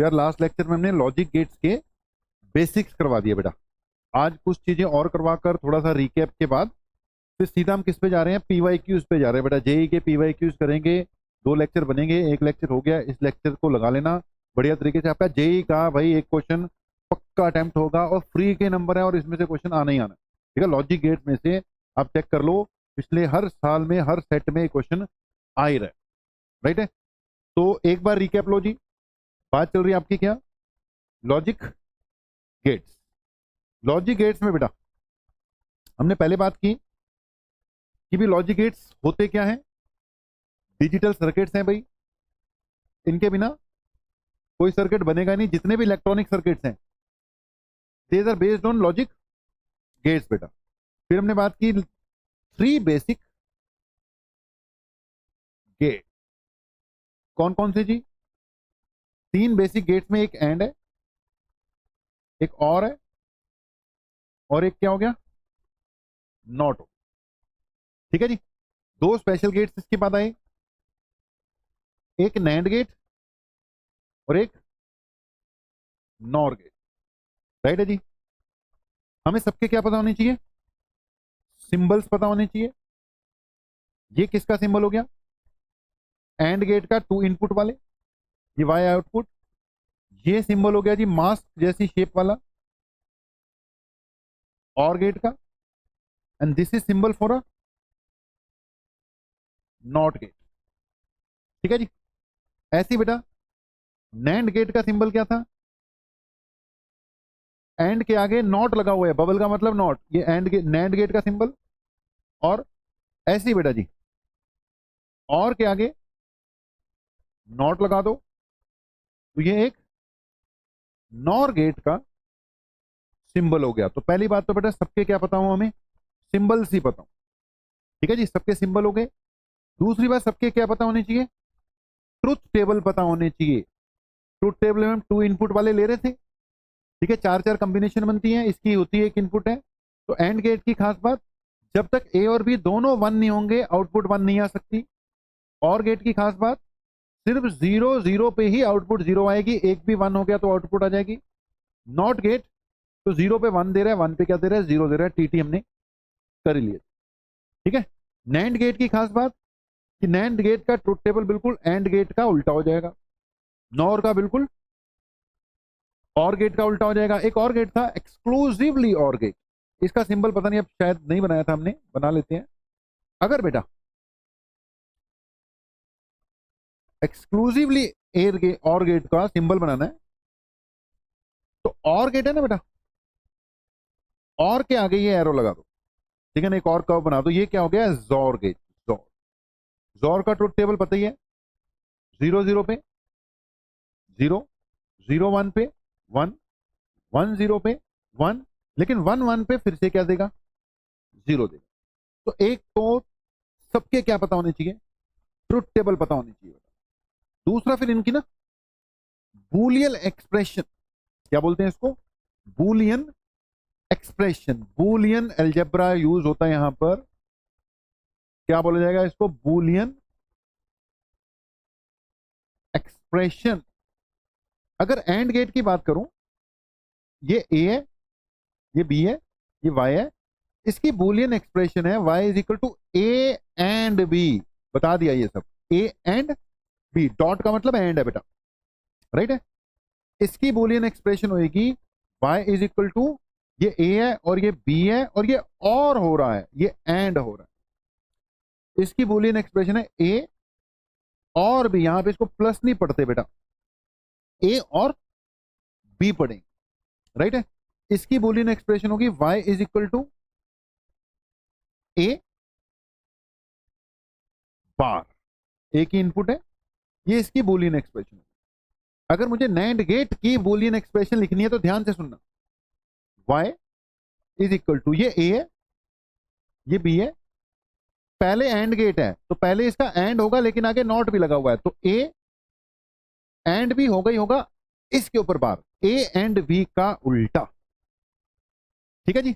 यार last lecture में हमने लॉजिक गेट्स के बेसिक्स करवा दिए बेटा। आज कुछ चीजें और करवाकर थोड़ा सा रिकैप के बाद फिर सीधा हम किस पे जा रहे हैं, पीवाईक्यूज पे जा रहे हैं बेटा। जेई के पीवाईक्यूज करेंगे, 2 लेक्चर बनेंगे, 1 लेक्चर हो गया, इस लेक्चर को लगा लेना बढ़िया तरीके से। आपका जेई का भाई एक क्वेश्चन पक्का अटेम्प्ट होगा और फ्री के नंबर है और इसमें से क्वेश्चन आना ही आना, ठीक है। लॉजिक गेट में से आप चेक कर लो, पिछले हर साल में हर सेट में क्वेश्चन आ ही रहे, राइट है। तो एक बार रिकैप लो जी। बात चल रही है आपकी क्या, लॉजिक गेट्स। लॉजिक गेट्स में बेटा हमने पहले बात की कि भी लॉजिक गेट्स होते क्या हैं, डिजिटल सर्किट्स हैं भाई। इनके बिना कोई सर्किट बनेगा नहीं। जितने भी इलेक्ट्रॉनिक सर्किट्स हैं these are based on logic gates बेटा। फिर हमने बात की 3 बेसिक गेट। कौन कौन से जी? 3 बेसिक गेट्स में एक एंड है, एक और है, और एक क्या हो गया, नॉट हो, ठीक है जी। 2 स्पेशल गेट्स इसके बाद आए, एक नैंड गेट और एक नॉर गेट, राइट है जी। हमें सबके क्या पता होने चाहिए, सिंबल्स पता होने चाहिए। ये किसका सिंबल हो गया, एंड गेट का 2 इनपुट वाले, ये वाई आउटपुट। ये सिंबल हो गया जी मास्क जैसी शेप वाला और गेट का, and this is symbol for a not gate, ठीक है जी। ऐसी बेटा नैंड गेट का सिंबल क्या था, एंड के आगे नॉट लगा हुआ है, बबल का मतलब नॉट, ये एंड गेट नैंड गेट का सिंबल। और ऐसी बेटा जी और के आगे नॉट लगा दो, तो ये एक नॉर गेट का सिंबल हो गया। तो पहली बात तो बेटा सबके क्या पता हो, हमें सिंबल्स ही पता हो, ठीक है जी, सबके सिंबल हो गए। दूसरी बात सबके क्या पता होने चाहिए, ट्रुथ टेबल पता होने चाहिए। ट्रुथ टेबल में हम 2 इनपुट वाले ले रहे थे, ठीक है, 4 कॉम्बिनेशन बनती है, इसकी होती है 1 इनपुट है। तो एंड गेट की खास बात, जब तक ए और बी दोनों 1 नहीं होंगे आउटपुट 1 नहीं आ सकती। और गेट की खास बात, सिर्फ 0 0 पे ही आउटपुट 0 आएगी, एक भी 1 हो गया तो आउटपुट आ जाएगी। नॉट गेट तो 0 पे 1 दे रहा है, 1 पे क्या दे रहा है, 0 दे रहा है, टीटी हमने कर ही लिया, ठीक है। नैंड गेट की खास बात कि नैंड गेट का ट्रुथ टेबल बिल्कुल एंड गेट का उल्टा हो जाएगा, नॉर का बिल्कुल और गेट का उल्टा हो जाएगा। एक और गेट था एक्सक्लूसिवली और गेट, इसका सिंबल पता नहीं, अब शायद नहीं बनाया था हमने, बना लेते हैं। अगर बेटा एक्सक्लूसिवली एयर गेट और गेट का सिंबल बनाना है तो और गेट है ना बेटा, और के आगे ये एरो लगा दो, ठीक है ना, एक और कर्व बना दो, ये क्या हो गया, जॉर गेट। जॉर जॉर का ट्रुथ टेबल पता ही है, 0 0 पे 0, 0 1 पे 1, 1 0 पे 1, लेकिन 1 1 पे फिर से क्या देगा, 0 देगा। तो एक तो सबके क्या पता होने चाहिए, ट्रुथ टेबल पता होनी चाहिए। दूसरा फिर इनकी ना बूलियन एक्सप्रेशन, क्या बोलते हैं इसको, Boolean expression, Boolean algebra use होता है यहां पर, क्या बोला जाएगा इसको, बूलियन एक्सप्रेशन। अगर एंड गेट की बात करूं, ये ए है, ये बी है, ये वाई है, इसकी बूलियन एक्सप्रेशन है y is equal to A and B, बता दिया ये सब, ए एंड बी, डॉट का मतलब एंड है बेटा, राइट है। इसकी बूलियन एक्सप्रेशन होगी y इज इक्वल टू, ये ए है और ये बी है और ये और हो रहा है, ये एंड हो रहा है। इसकी बूलियन एक्सप्रेशन है ए और बी, यहां पे इसको प्लस नहीं पढ़ते बेटा, ए और बी पढ़ेंगे, राइट है। इसकी बूलियन एक्सप्रेशन होगी y is equal to A बार, ए की इनपुट है, ये इसकी बूलियन एक्सप्रेशन है। अगर मुझे नैंड गेट की बूलियन एक्सप्रेशन लिखनी है तो ध्यान से सुनना, y इज इक्वल टू, ये ए है, ये बी है, पहले एंड गेट है तो पहले इसका एंड होगा लेकिन आगे नॉट भी लगा हुआ है, तो ए एंड बी होगा ही होगा, इसके ऊपर बार, ए एंड बी का उल्टा, ठीक है जी।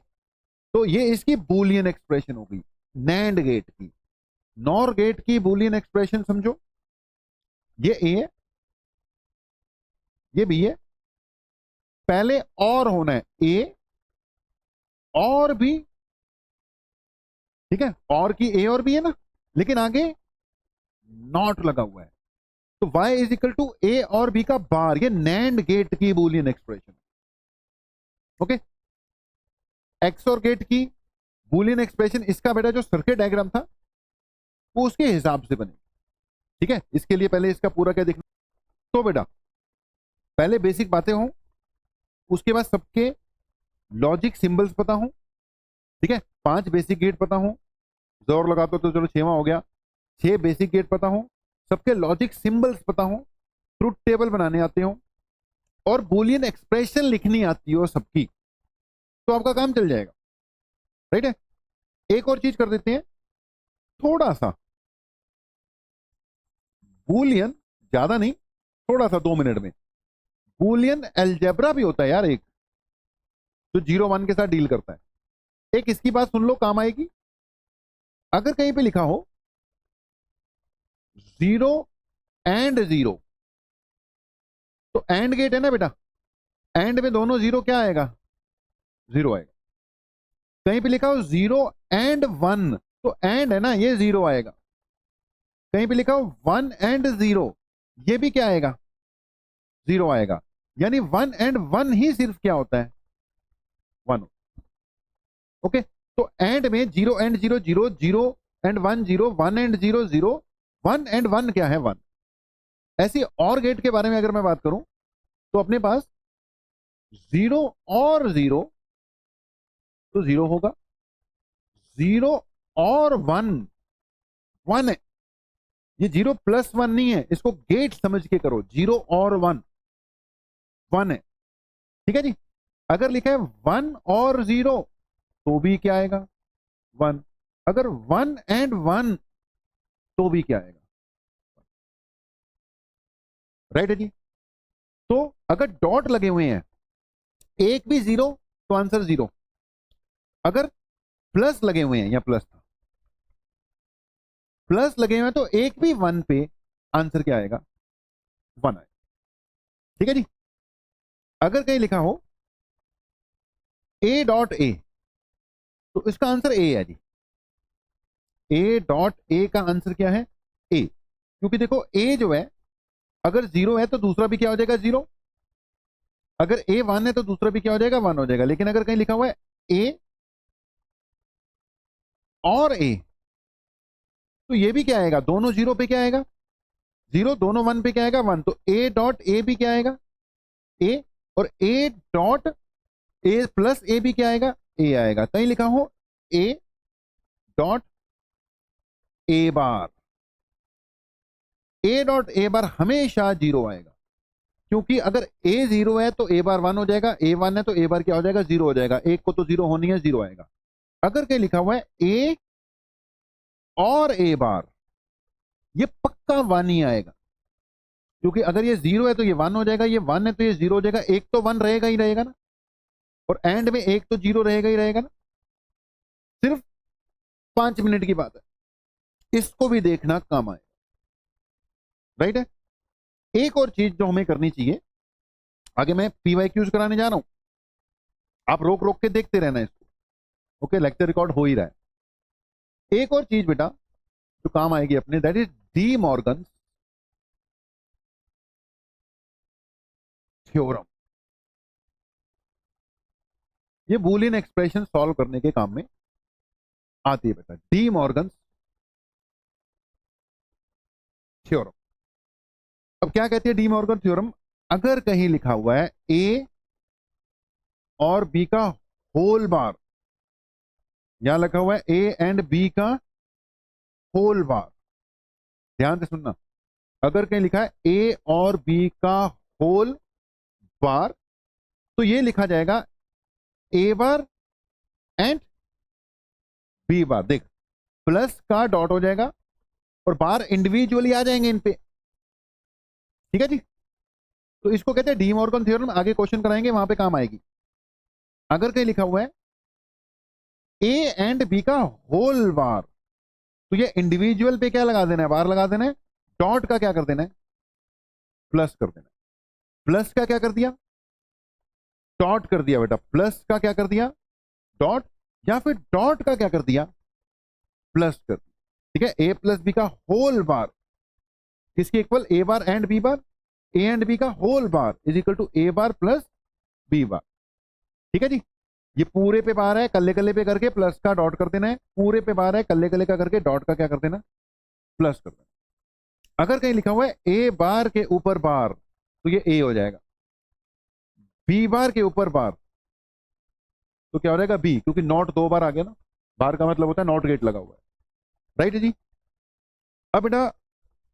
तो ये इसकी बूलियन एक्सप्रेशन होगी नैंड गेट की। नॉर गेट की बूलियन एक्सप्रेशन समझो, ये ए है, ये भी है, पहले और होना है ए और बी, ठीक है, और की ए और बी है ना, लेकिन आगे नॉट लगा हुआ है, तो y इज इक्वल टू ए और बी का बार, ये नैंड गेट की बूलियन एक्सप्रेशन। ओके, एक्स और गेट की बूलियन एक्सप्रेशन, इसका बेटा जो सर्किट डायग्राम था वो उसके हिसाब से बनेगी, ठीक है। इसके लिए पहले इसका पूरा क्या देखना, तो बेटा पहले बेसिक बातें हों, उसके बाद सबके लॉजिक सिंबल्स पता हो, ठीक है, 5 बेसिक गेट पता हो, जोर लगा तो चलो 6वां हो गया, 6 बेसिक गेट पता हो, सबके लॉजिक सिंबल्स पता हो, ट्रुथ टेबल बनाने आते हो, और बूलियन एक्सप्रेशन लिखनी आती हो सबकी, तो आपका काम चल जाएगा, राइट है। एक और चीज कर देते हैं, थोड़ा सा बूलियन, ज्यादा नहीं, थोड़ा सा 2 मिनट में, बूलियन अलजेब्रा भी होता है यार एक, जो 0 1 के साथ डील करता है। एक इसकी बात सुन लो, काम आएगी। अगर कहीं पे लिखा हो 0 एंड 0, तो एंड गेट है ना बेटा, एंड में दोनों 0 क्या आएगा, 0 आएगा। कहीं पे लिखा हो 0 एंड 1, तो एंड है ना, ये 0 आएगा। कहीं पे लिखा हो 1 एंड 0, ये भी क्या आएगा, 0 आएगा। यानी 1 एंड 1 ही सिर्फ क्या होता है, 1। ओके, तो एंड में 0 एंड 0 0, 0 एंड 1 0, 1 एंड 0 0, 1 एंड 1 क्या है, 1। ऐसी और गेट के बारे में अगर मैं बात करूं, तो अपने पास 0 और 0, तो 0 होगा, 0 और 1 1 है, ये 0 प्लस 1 नहीं है, इसको गेट समझ के करो, 0 और 1 1 है, ठीक है जी। अगर लिखा है 1 और 0, तो भी क्या आएगा, 1। अगर 1 एंड 1, तो भी क्या आएगा, राइट है जी। तो अगर डॉट लगे हुए हैं, एक भी 0, तो आंसर 0। अगर प्लस लगे हुए हैं, या प्लस था, प्लस लगे हुए हैं, तो एक भी 1 पे आंसर क्या आएगा, 1 आएगा, ठीक है जी। अगर कहीं लिखा हो ए डॉट ए, तो इसका आंसर ए है जी, ए डॉट ए का आंसर क्या है, ए, क्योंकि देखो ए जो है, अगर 0 है तो दूसरा भी क्या हो जाएगा, 0। अगर ए 1 है तो दूसरा भी क्या हो जाएगा, 1 हो जाएगा। लेकिन अगर कहीं लिखा हुआ है ए और ए, तो ये भी क्या आएगा, दोनों 0 पे क्या आएगा, 0, दोनों 1 पे क्या आएगा, 1। तो ए डॉट ए भी क्या आएगा, ए, और ए डॉट ए प्लस ए भी क्या आएगा, ए आएगा। कहीं लिखा हो ए dot A bar, A dot A बार हमेशा 0 आएगा, क्योंकि अगर ए 0 है तो ए बार 1 हो जाएगा, ए 1 है तो ए बार क्या हो जाएगा, 0 हो जाएगा। एक को तो 0 होनी है, 0 आएगा। अगर कहीं लिखा हुआ है ए और ए बार, ये पक्का 1 ही आएगा, क्योंकि अगर ये 0 है तो ये 1 हो जाएगा, ये 1 है तो ये 0 हो जाएगा, एक तो 1 रहेगा ही रहेगा ना, और एंड में एक तो 0 रहेगा ही रहेगा ना। सिर्फ 5 मिनट की बात है, इसको भी देखना काम आएगा, राइट है। एक और चीज जो हमें करनी चाहिए, आगे मैं PYQs कराने जा रहा हूं, आप रोक रोक के देखते रहना इसको, ओके, लेक्चर रिकॉर्ड हो ही रहा है। एक और चीज बेटा जो काम आएगी अपने, that is De Morgan theorem. ये बूलियन एक्सप्रेशन सॉल्व करने के काम में आती है बेटा, डी मॉर्गन थ्योरम। अब क्या कहती है डी मॉर्गन थ्योरम, अगर कहीं लिखा हुआ है ए और बी का होल बार, यहां लिखा हुआ है ए एंड बी का होल बार, ध्यान से सुनना, अगर कहीं लिखा है ए और बी का होल बार, तो ये लिखा जाएगा ए बार एंड बी बार। देख, प्लस का डॉट हो जाएगा और बार इंडिविजुअली आ जाएंगे इन पे, ठीक है जी। तो इसको कहते हैं डी मॉर्गन थ्योरम, आगे क्वेश्चन कराएंगे वहां पे काम आएगी। अगर कहीं लिखा हुआ है ए एंड बी का होल बार, तो ये इंडिविजुअल पे क्या लगा देना है, बार लगा देना है, डॉट का क्या कर देना है, प्लस कर देना है, प्लस का क्या कर दिया, डॉट कर दिया बेटा, प्लस का क्या कर दिया, डॉट, या फिर डॉट का क्या कर दिया, प्लस कर दिया। ठीक है, ए प्लस बी का होल बार किसके equal, A bar and B bar, A and B का whole bar is equal to A bar plus B bar. ठीक है जी, ये पूरे पे बार है, कल्ले कल्ले पे करके प्लस का डॉट कर देना है, पूरे पे बार है, कल्ले कल्ले का करके डॉट का क्या कर देना, प्लस कर देना। अगर कहीं लिखा हुआ है ए बार के ऊपर बार तो ये ए हो जाएगा, बी बार के ऊपर बार तो क्या हो जाएगा बी, क्योंकि नॉट दो बार आ गया ना, बार का मतलब होता है नॉट गेट लगा हुआ है। राइट जी। अब बेटा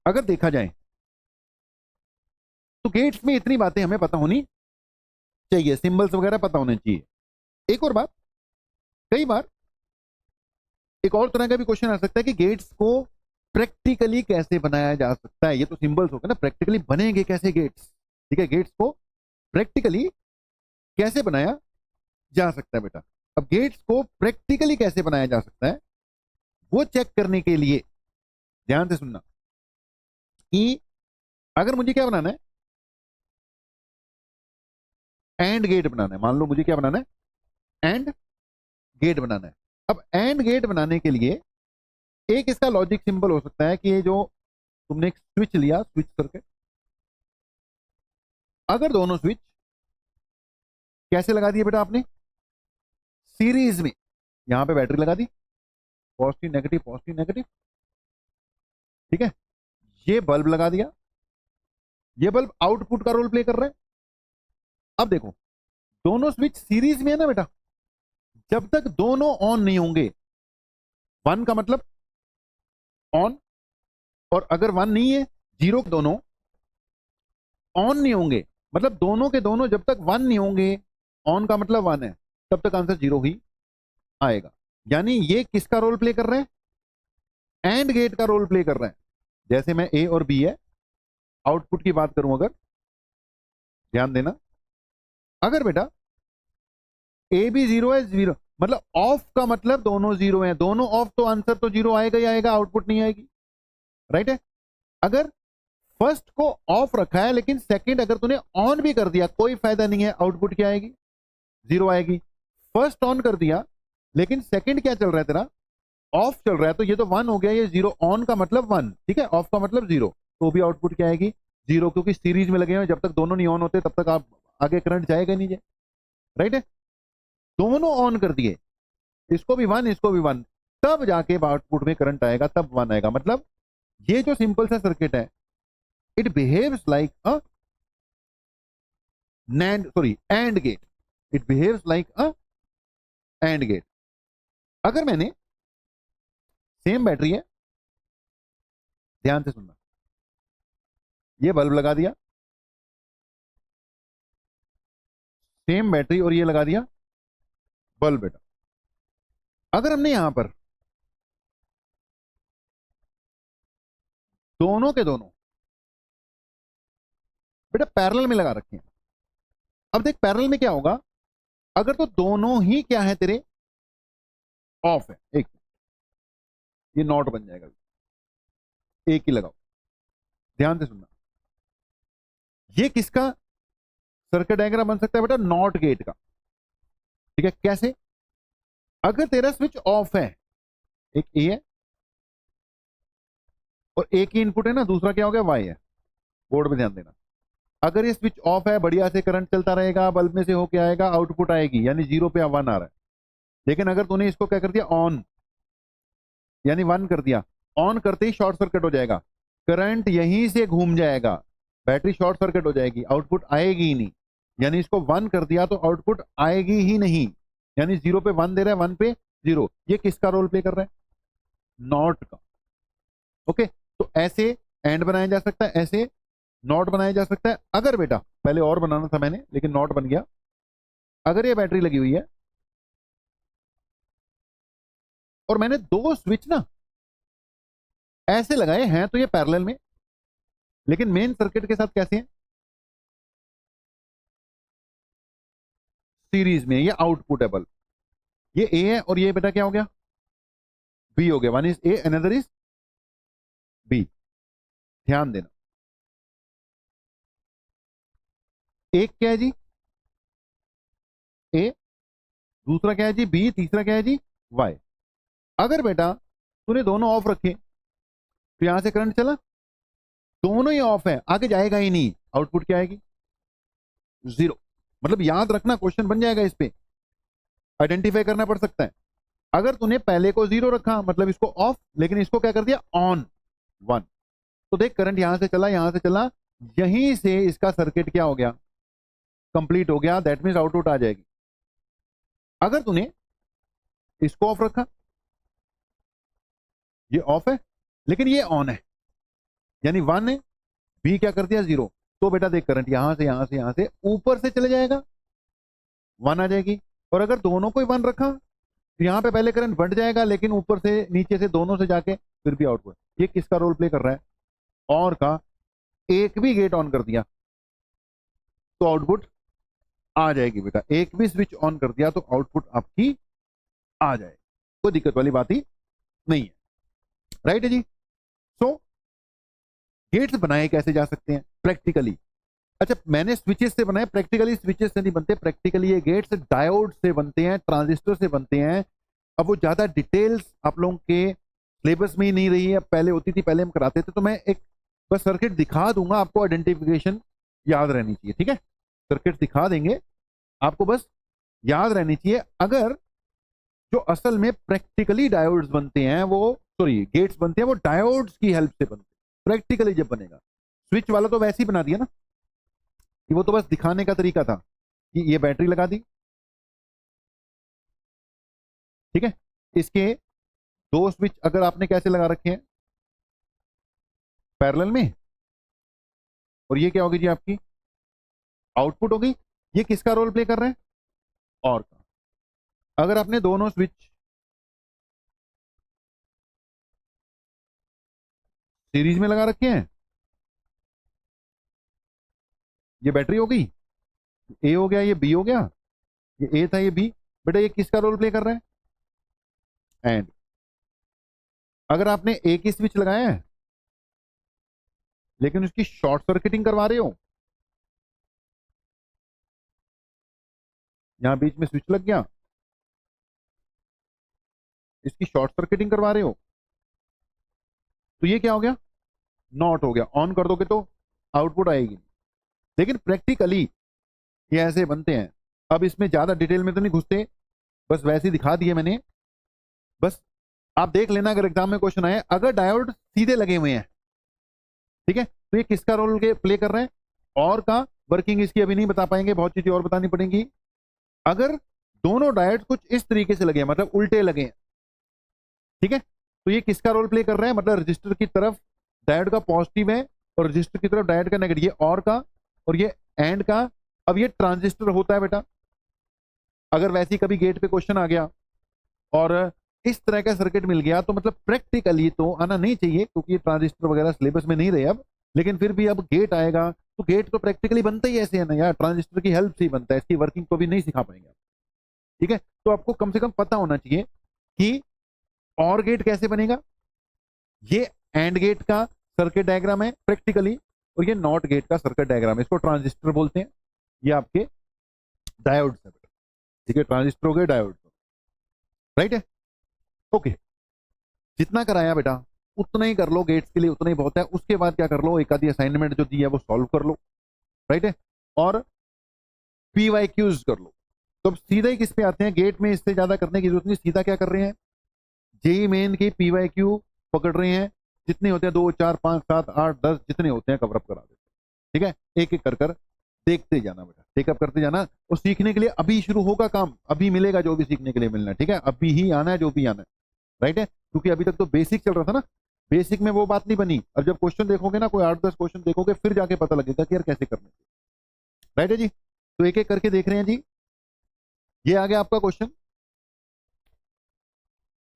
अगर देखा जाए तो गेट्स में इतनी बातें हमें पता होनी चाहिए, सिंबल्स वगैरह पता होने चाहिए। एक और बात, कई बार एक और तरह का भी क्वेश्चन आ सकता है कि गेट्स को प्रैक्टिकली कैसे बनाया जा सकता है। ये तो सिंबल्स हो गए ना, प्रैक्टिकली बनेंगे कैसे गेट्स। ठीक है, गेट्स को प्रैक्टिकली कैसे बनाया जा सकता है बेटा। अब गेट्स को प्रैक्टिकली कैसे बनाया जा सकता है वो चेक करने के लिए ध्यान से सुनना कि अगर मुझे क्या बनाना है, एंड गेट बनाना है। मान लो मुझे क्या बनाना है, एंड गेट बनाना है। अब एंड गेट बनाने के लिए एक इसका लॉजिक सिंबल हो सकता है कि ये जो तुमने एक स्विच लिया, स्विच सर्किट, अगर दोनों स्विच कैसे लगा दिए बेटा आपने, सीरीज में, यहां पे बैटरी लगा दी, पॉजिटिव नेगेटिव पॉजिटिव नेगेटिव। ठीक है, ये बल्ब लगा दिया, ये बल्ब आउटपुट का रोल प्ले कर रहा है। अब देखो दोनों स्विच सीरीज में है ना बेटा, जब तक दोनों ऑन नहीं होंगे, वन का मतलब ऑन, और अगर वन नहीं है, जीरो, दोनों ऑन नहीं होंगे, मतलब दोनों के दोनों जब तक वन नहीं होंगे, ऑन का मतलब वन है, तब तक आंसर जीरो ही आएगा। यानी ये किसका रोल प्ले कर रहे हैं, एंड गेट का रोल प्ले कर रहे हैं। जैसे मैं ए और बी है, आउटपुट की बात करूं अगर, ध्यान देना, अगर बेटा ए बी जीरो है, जीरो मतलब ऑफ का मतलब दोनों जीरो हैं, दोनों ऑफ तो आंसर तो जीरो आएगा ही आएगा, आउटपुट नहीं आएगी। राइट है, अगर फर्स्ट को ऑफ रखा है लेकिन सेकंड अगर तूने ऑन भी कर दिया कोई फायदा नहीं है, आउटपुट क्या आएगी, जीरो आएगी। फर्स्ट ऑन कर दिया लेकिन सेकंड क्या चल रहा है तेरा, ऑफ चल रहा है, तो ये तो वन हो गया, ये जीरो, ऑन का मतलब वन, ठीक है, ऑफ का मतलब जीरो, तो भी आउटपुट क्या आएगी, जीरो, क्योंकि सीरीज में लगे हुए, जब तक दोनों नहीं ऑन होते तब तक आप आगे करंट जाएगा नहीं जाए। राइट है, दोनों ऑन कर दिए, इसको भी वन इसको भी वन, तब जाके आउटपुट में करंट आएगा, तब वन आएगा। मतलब ये जो सिंपल सा सर्किट है, it behaves like a NAND sorry AND gate, it behaves like a AND gate. अगर मैंने सेम बैटरी है, ध्यान से सुनना, ये बल्ब लगा दिया, सेम बैटरी, और ये लगा दिया बल्ब बेटा, अगर हमने यहां पर दोनों के दोनों बेटा पैरेलल में लगा रखे हैं, अब देख पैरेलल में क्या होगा, अगर तो दोनों ही क्या है तेरे ऑफ है, एक ये नॉट बन जाएगा, एक ही लगाओ, ध्यान से सुनना, ये किसका सर्किट डायग्राम बन सकता है बेटा, नॉट गेट का। ठीक है, कैसे, अगर तेरा स्विच ऑफ है, एक ए है और एक ही इनपुट है ना, दूसरा क्या हो गया वाई है, बोर्ड में ध्यान देना, अगर ये स्विच ऑफ है, बढ़िया से करंट चलता रहेगा, बल्ब में से होके आएगा, आउटपुट आएगी, यानी जीरो पे वन आ रहा है। लेकिन अगर तूने इसको क्या कर दिया ऑन, यानी वन कर दिया, ऑन करते ही शॉर्ट सर्किट हो जाएगा, करंट यहीं से घूम जाएगा, बैटरी शॉर्ट सर्किट हो जाएगी, आउटपुट आएगी ही नहीं। यानी इसको वन कर दिया तो आउटपुट आएगी ही नहीं, यानी जीरो पे वन दे रहा है, वन पे जीरो। ये किसका रोल प्ले कर रहा है, नॉट का। ओके, तो ऐसे एंड बनाया जा सकता है, ऐसे नॉट बनाया जा सकता है। अगर बेटा पहले और बनाना था मैंने लेकिन नॉट बन गया, अगर ये बैटरी लगी हुई है और मैंने दो स्विच ना ऐसे लगाए हैं, तो ये पैरेलल में, लेकिन मेन सर्किट के साथ कैसे हैं, सीरीज में, ये आउटपुट है बल्ब, ये ए है और ये बेटा क्या हो गया, बी हो गया, one is A another is B. ध्यान देना, एक क्या है जी, ए, दूसरा क्या है जी, बी, तीसरा क्या है जी, वाई। अगर बेटा तूने दोनों ऑफ रखे तो यहां से करंट चला, दोनों ही ऑफ है, आगे जाएगा ही नहीं, आउटपुट क्या आएगी, जीरो। मतलब याद रखना, क्वेश्चन बन जाएगा, इस पे आइडेंटिफाई करना पड़ सकता है। अगर तूने पहले को जीरो रखा मतलब इसको ऑफ, लेकिन इसको क्या कर दिया ऑन, वन, तो देख करंट यहां से चला, यहां से चला, यहीं से इसका सर्किट क्या हो गया, कंप्लीट हो गया, दैट मीन्स आउटपुट आ जाएगी। अगर तूने इसको ऑफ रखा, ये ऑफ है लेकिन ये ऑन है, यानी वन है, बी क्या कर दिया जीरो, तो बेटा देख करंट यहां से यहां से यहां से ऊपर से चले जाएगा, वन आ जाएगी। और अगर दोनों को ही वन रखा तो यहां पे पहले करंट बढ़ जाएगा, लेकिन ऊपर से नीचे से दोनों से जाके फिर भी आउटपुट। ये किसका रोल प्ले कर रहा है, और का। एक भी गेट ऑन कर दिया तो आउटपुट आ जाएगी बेटा, एक भी स्विच ऑन कर दिया तो आउटपुट आपकी आ जाएगी, कोई दिक्कत वाली बात ही नहीं है। राइट है जी। सो गेट्स बनाए कैसे जा सकते हैं प्रैक्टिकली, अच्छा मैंने स्विचेस से बनाए, प्रैक्टिकली स्विचेस से नहीं बनते, प्रैक्टिकली ये गेट्स डायोड से बनते हैं, ट्रांजिस्टर से बनते हैं। अब वो ज्यादा डिटेल्स आप लोगों के सिलेबस में ही नहीं रही है, पहले होती थी, पहले हम कराते थे, तो मैं एक बस सर्किट दिखा दूंगा आपको, आइडेंटिफिकेशन याद रहनी चाहिए, ठीक है। सर्किट दिखा देंगे आपको, बस याद रहनी चाहिए। अगर जो असल में प्रैक्टिकली डायोड्स बनते हैं वो, सॉरी गेट्स बनते हैं, वो डायोड्स की हेल्प से बनते हैं प्रैक्टिकली जब बनेगा। स्विच वाला तो वैसे ही बना दिया ना, कि वो तो बस दिखाने का तरीका था कि ये बैटरी लगा दी, ठीक है। इसके दो स्विच अगर आपने कैसे लगा रखे हैं, पैरेलल में, और ये क्या होगी जी आपकी आउटपुट होगी। ये किसका रोल प्ले कर रहे हैं, और का। अगर आपने दोनों स्विच सीरीज में लगा रखे हैं, ये बैटरी हो गई, ए हो गया, ये बी हो गया, ये ए था ये बी, बेटा ये किसका रोल प्ले कर रहे हैं, एंड। अगर आपने एक ही स्विच लगाया है लेकिन उसकी शॉर्ट सर्किटिंग करवा रहे हो, यहां बीच में स्विच लग गया, इसकी शॉर्ट सर्किटिंग करवा रहे हो, तो ये क्या हो गया, नॉट हो गया। ऑन कर दोगे तो आउटपुट आएगी। लेकिन प्रैक्टिकली ये ऐसे बनते हैं। अब इसमें ज्यादा डिटेल में तो नहीं घुसते, बस वैसे ही दिखा दिए मैंने, बस आप देख लेना अगर एग्जाम में क्वेश्चन आए। अगर डायोड सीधे लगे हुए हैं, ठीक है, तो ये किसका रोल के प्ले कर रहे हैं, और का। वर्किंग इसकी अभी नहीं बता पाएंगे, बहुत चीजें और बतानी पड़ेंगी। अगर दोनों डायोड कुछ इस तरीके से लगे हैं, मतलब उल्टे लगे हैं, ठीक है, तो ये किसका रोल प्ले कर रहे हैं, मतलब रजिस्टर की तरफ डायोड का पॉजिटिव है और रजिस्टर की तरफ डायोड का नेगेटिव, ये और का और ये एंड का। अब ये ट्रांजिस्टर होता है बेटा, अगर वैसे ही कभी गेट पे क्वेश्चन आ गया और इस तरह का सर्किट मिल गया, तो मतलब प्रैक्टिकली तो आना नहीं चाहिए, क्योंकि ये ट्रांजिस्टर वगैरह सिलेबस में नहीं रहे अब, लेकिन फिर भी अब गेट आएगा तो गेट तो प्रैक्टिकली बनता ही ऐसे है ना यार, ट्रांजिस्टर की हेल्प से ही बनता है, इसकी वर्किंग को भी नहीं सिखा पाएंगे, ठीक है। तो आपको कम से कम पता होना चाहिए कि और गेट कैसे बनेगा। ये एंड गेट का सर्किट डायग्राम है प्रैक्टिकली, और ये नॉट गेट का सर्किट डायग्राम है, इसको ट्रांजिस्टर बोलते हैं। ये आपके डायोड है, ठीक है, ट्रांजिस्टर हो गए, डायोड, राइट है, ओके। जितना कराया बेटा उतना ही कर लो, गेट्स के लिए उतना ही बहुत है। उसके बाद क्या कर लो, एक आधी असाइनमेंट जो दी है वो सॉल्व कर लो, राइट है, और पीवाईक्यूज कर लो। तो अब सीधा ही किस पे आते हैं, गेट में इससे ज्यादा करने की जरूरत नहीं, सीधा क्या कर रहे हैं, जेई मेन की पीवाईक्यू पकड़ रहे हैं, जितने होते हैं 2 4 5 7 8 10 जितने होते हैं कवरअप करा देते हैं, ठीक है। एक एक कर देखते जाना बेटा, टेकअप करते जाना, और सीखने के लिए अभी शुरू होगा काम, अभी मिलेगा जो भी सीखने के लिए मिलना है, ठीक है, अभी ही आना है जो भी आना है, राइट है। क्योंकि अभी तक तो बेसिक चल रहा था ना, बेसिक में वो बात नहीं बनी, और जब क्वेश्चन देखोगे ना, कोई 8 10 क्वेश्चन देखोगे, फिर जाके पता लगेगा कि यार कैसे करने, राइट है जी। तो एक एक करके देख रहे हैं जी। ये आ गया आपका क्वेश्चन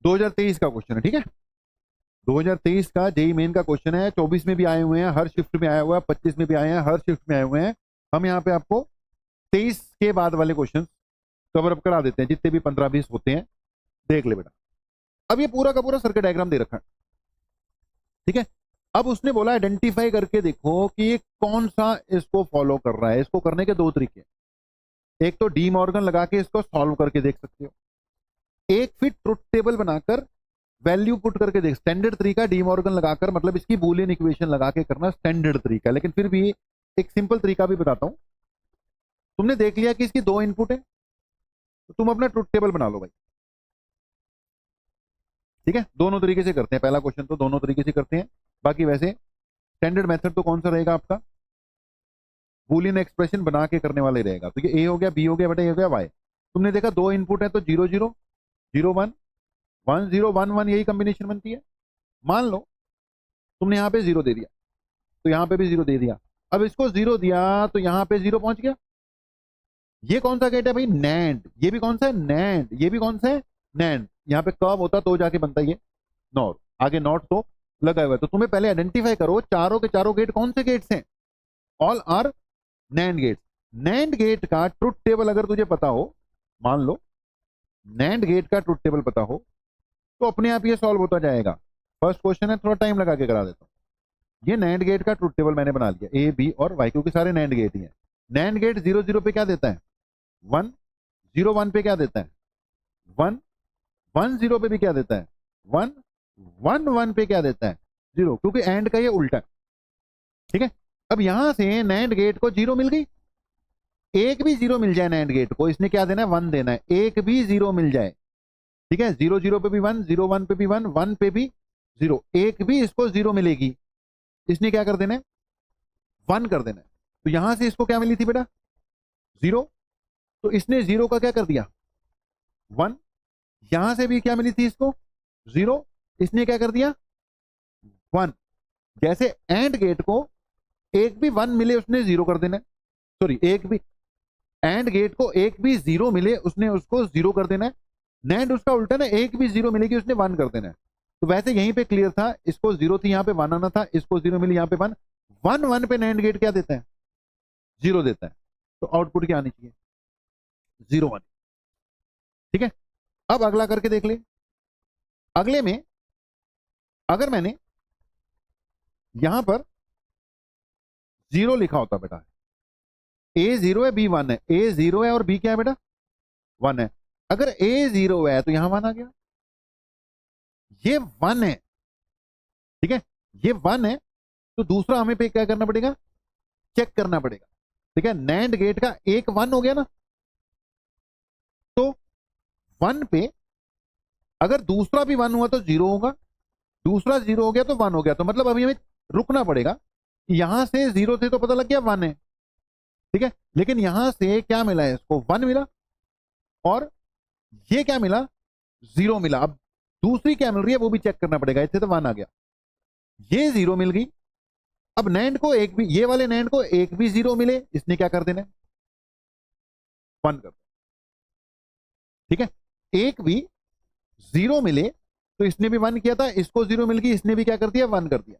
2023 का क्वेश्चन है, ठीक है, 2023 का जेई मेन का क्वेश्चन है। 24 में भी आए हुए हैं, हर शिफ्ट में आया हुआ है, 25 में भी आए हैं, हर शिफ्ट में आए हुए हैं। हम यहाँ पे आपको 23 के बाद वाले क्वेश्चन कवर अप करा देते हैं, जितने भी 15 20 होते हैं, देख ले बेटा। अब ये पूरा का पूरा सर्किट डायग्राम दे रखा है, ठीक है। अब उसने बोला आइडेंटिफाई करके देखो कि ये कौन सा इसको फॉलो कर रहा है। इसको करने के दो तरीके, एक तो डी मॉर्गन लगा के इसको सॉल्व करके देख सकते हो, एक फिर ट्रुथ टेबल बनाकर वैल्यू पुट करके देख। स्टैंडर्ड तरीका डी मॉर्गन लगाकर, मतलब इसकी बूलियन इक्वेशन लगा के करना स्टैंडर्ड तरीका, लेकिन फिर भी एक सिंपल तरीका भी बताता हूं। तुमने देख लिया कि इसकी दो इनपुट है, तो तुम अपना ट्रुथ टेबल बना लो भाई। ठीक है, दोनों तरीके से करते हैं, पहला क्वेश्चन तो दोनों तरीके से करते हैं। बाकी वैसे स्टैंडर्ड मेथड तो कौन सा रहेगा आपका, बूलियन एक्सप्रेशन बना के करने वाला ही रहेगा। तो ये ए हो गया, बी हो गया, बेटा ए हो गया वाई। तुमने देखा दो इनपुट है तो 0 0 0 1 1 0 1 1, यही कॉम्बिनेशन बनती है। मान लो तुमने यहाँ पे 0 दे दिया तो यहाँ पे भी 0 दे दिया। अब इसको 0 दिया तो यहाँ पे 0 पहुंच गया। ये कौन सा गेट है भाई, नैंड। ये भी कौन सा है, नैंड। ये भी कौन सा है, नैंड। यहाँ पे कर्व होता तो जाके बनता ये नॉट, आगे नॉट तो लगा हुआ है। तो तुम्हें पहले आइडेंटिफाई करो चारों के चारों गेट कौन से गेट्स हैं, all are NAND gates. NAND gate का ट्रुथ टेबल अगर तुझे पता हो, मान लो नैंड गेट का ट्रुथ टेबल पता हो, तो अपने आप ये सॉल्व होता जाएगा। फर्स्ट क्वेश्चन है, थोड़ा टाइम लगा के करा देता हूं। ये नैंड गेट का ट्रुथ टेबल मैंने बना लिया, ए बी और वाई, क्योंकि सारे नैंड गेट ही हैं। नैंड गेट 0 0 पे क्या देता है, 1 0 1 पे क्या देता है, 1 1 0 पे भी क्या देता है, 1 1 1 पे क्या देता है, 0, क्योंकि एंड का ये उल्टा। ठीक है, अब यहां से नैंड गेट को 0 मिल गई, एक भी 0 मिल जाए नैंड गेट को, इसने क्या देना है, 1 देना है। एक भी 0 मिल जाए, ठीक है, 0 0 पे भी 1, 0 1 पे भी 1, 1 पे भी 0, एक भी इसको 0 मिलेगी, इसने क्या कर देना है, 1 कर देना है। तो यहां से इसको क्या मिली थी बेटा, 0, तो इसने 0 का क्या कर दिया, 1। यहां से भी क्या मिली थी इसको, 0, इसने क्या कर दिया, 1। जैसे एंड गेट को एक भी 1 मिले उसने 0 कर देना है, सॉरी एक भी एंड गेट को एक भी 0 मिले उसने उसको 0 कर देना है। नैंड उसका उल्टा ना, एक भी 0 मिलेगी उसने 1 कर देना है। तो वैसे यहीं पे क्लियर था, इसको 0 थी, यहाँ पे 1 आना था, इसको 0 मिली, यहाँ पे 1 1 1 पे नैंड गेट क्या देता है, 0 देता है। तो आउटपुट क्या आनी चाहिए, 0 1। ठीक है, अब अगला करके देख ले। अगले में अगर मैंने यहां पर 0 लिखा होता बेटा, ए 0 है बी 1 है, ए 0 है और बी क्या है बेटा, 1 है। अगर ए 0 है तो यहां 1 आ गया, ये 1 है। ठीक है, ये 1 है, तो दूसरा हमें पे क्या करना पड़ेगा, चेक करना पड़ेगा। ठीक है, नैंड गेट का एक 1 हो गया ना, तो 1 पे अगर दूसरा भी 1 हुआ तो 0 होगा, दूसरा 0 हो गया तो 1 हो गया। तो मतलब अभी हमें रुकना पड़ेगा, यहां से 0 थे तो पता लग गया 1 है। ठीक है, लेकिन यहां से क्या मिला है, इसको 1 मिला, और ये क्या मिला, 0 मिला। अब दूसरी क्या मिल रही है वो भी चेक करना पड़ेगा, इससे तो 1 आ गया, ये 0 मिल गई। अब नैंड को एक भी, ये वाले नैंड को एक भी 0 मिले, इसने क्या कर देना, 1 कर देना। ठीक है, एक भी 0 मिले तो इसने भी 1 किया था, इसको 0 मिल गई, इसने भी क्या कर दिया, 1 कर दिया।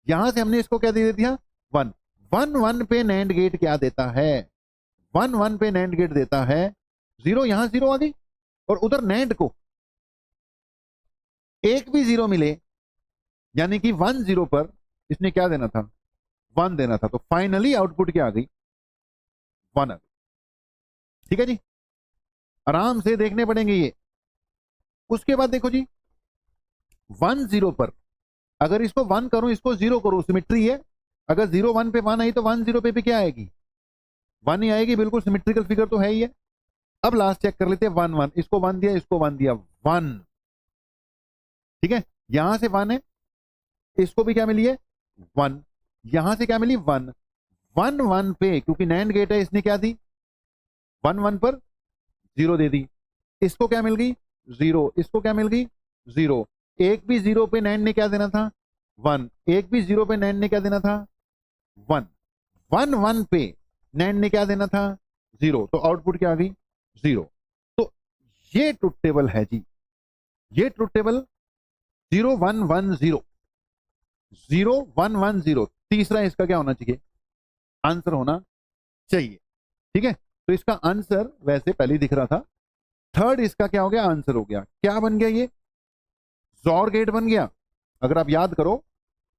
यहां से हमने इसको क्या दे दिया, 1 1 1 पे नैंड गेट क्या देता है, 1 1 पे नैंड गेट देता है 0, यहां 0 आ गई। और उधर नैंड को एक भी 0 मिले, यानी कि 1 0 पर इसने क्या देना था, 1 देना था। तो फाइनली आउटपुट क्या आ गई, 1 आ गई। ठीक है जी, आराम से देखने पड़ेंगे ये। उसके बाद देखो जी, 1 0 पर अगर इसको 1 करूं, इसको 0 करूं, सिमेट्री है। अगर 0 1 पे 1 आई तो 1 0 पे भी क्या आएगी, 1 ही आएगी, बिल्कुल सिमेट्रिकल फिगर तो है ही है। अब लास्ट चेक कर लेते हैं, 1 1, इसको 1 दिया, इसको 1 दिया, 1। ठीक है, यहां से 1 है, इसको भी क्या मिली है, 1, यहां से क्या मिली, 1 1 1 पे, क्योंकि नैंड गेट है, इसने क्या दी, 1 1 पर 0 दे दी। इसको क्या मिल गई, 0, इसको क्या मिल गई, 0। एक भी 0 पे नैंड ने क्या देना था, 1, एक भी 0 पे नैंड ने क्या देना था, 1 1 1 पे नैंड ने क्या देना था, 0। तो आउटपुट क्या आ गई, 0। तो ये ट्रुथ टेबल है जी, ये ट्रुथ टेबल 0 1 1 0 0 1 1 0। तीसरा इसका क्या होना चाहिए, आंसर होना चाहिए। ठीक है, तो इसका आंसर वैसे पहले ही दिख रहा था, थर्ड इसका क्या हो गया, आंसर हो गया। क्या बन गया, ये जॉर गेट बन गया। अगर आप याद करो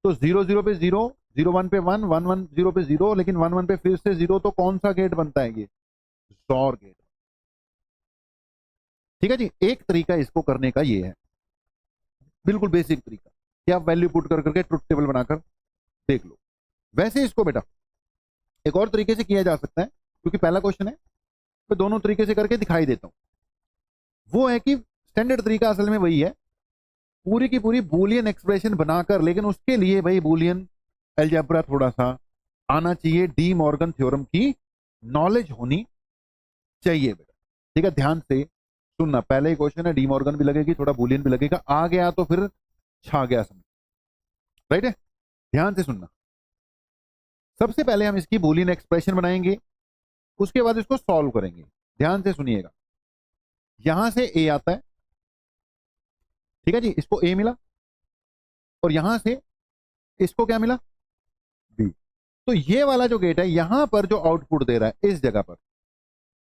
तो 0 0 पे 0, 0 1 पे 1, 1 1 0 पे 0, लेकिन 1 1 पे फिर से 0, तो कौन सा गेट बनता है? ये XOR गेट। ठीक है जी, एक तरीका इसको करने का ये है, बिल्कुल बेसिक तरीका, कि आप वैल्यू पुट कर करके ट्रुथ टेबल बनाकर देख लो। वैसे इसको बेटा एक और तरीके से किया जा सकता है, क्योंकि पहला क्वेश्चन है, मैं दोनों तरीके से करके दिखाई देता हूं। वो है कि स्टैंडर्ड तरीका असल में वही है, पूरी की पूरी बूलियन एक्सप्रेशन बनाकर, लेकिन उसके लिए भाई बूलियन अलजेब्रा थोड़ा सा आना चाहिए, डी मॉर्गन थ्योरम की नॉलेज होनी चाहिए बेटा। ठीक है, ध्यान से सुनना, पहले ही क्वेश्चन है, डी मॉर्गन भी लगेगी, थोड़ा बूलियन भी लगेगा, आ गया तो फिर छा गया समझ। राइट है, ध्यान से सुनना। सबसे पहले हम इसकी बूलियन एक्सप्रेशन बनाएंगे, उसके बाद इसको सॉल्व करेंगे। ध्यान से सुनिएगा, यहां से ए आता है, ठीक है जी, इसको ए मिला, और यहां से इसको क्या मिला? बी। तो ये वाला जो गेट है, यहां पर जो आउटपुट दे रहा है इस जगह पर,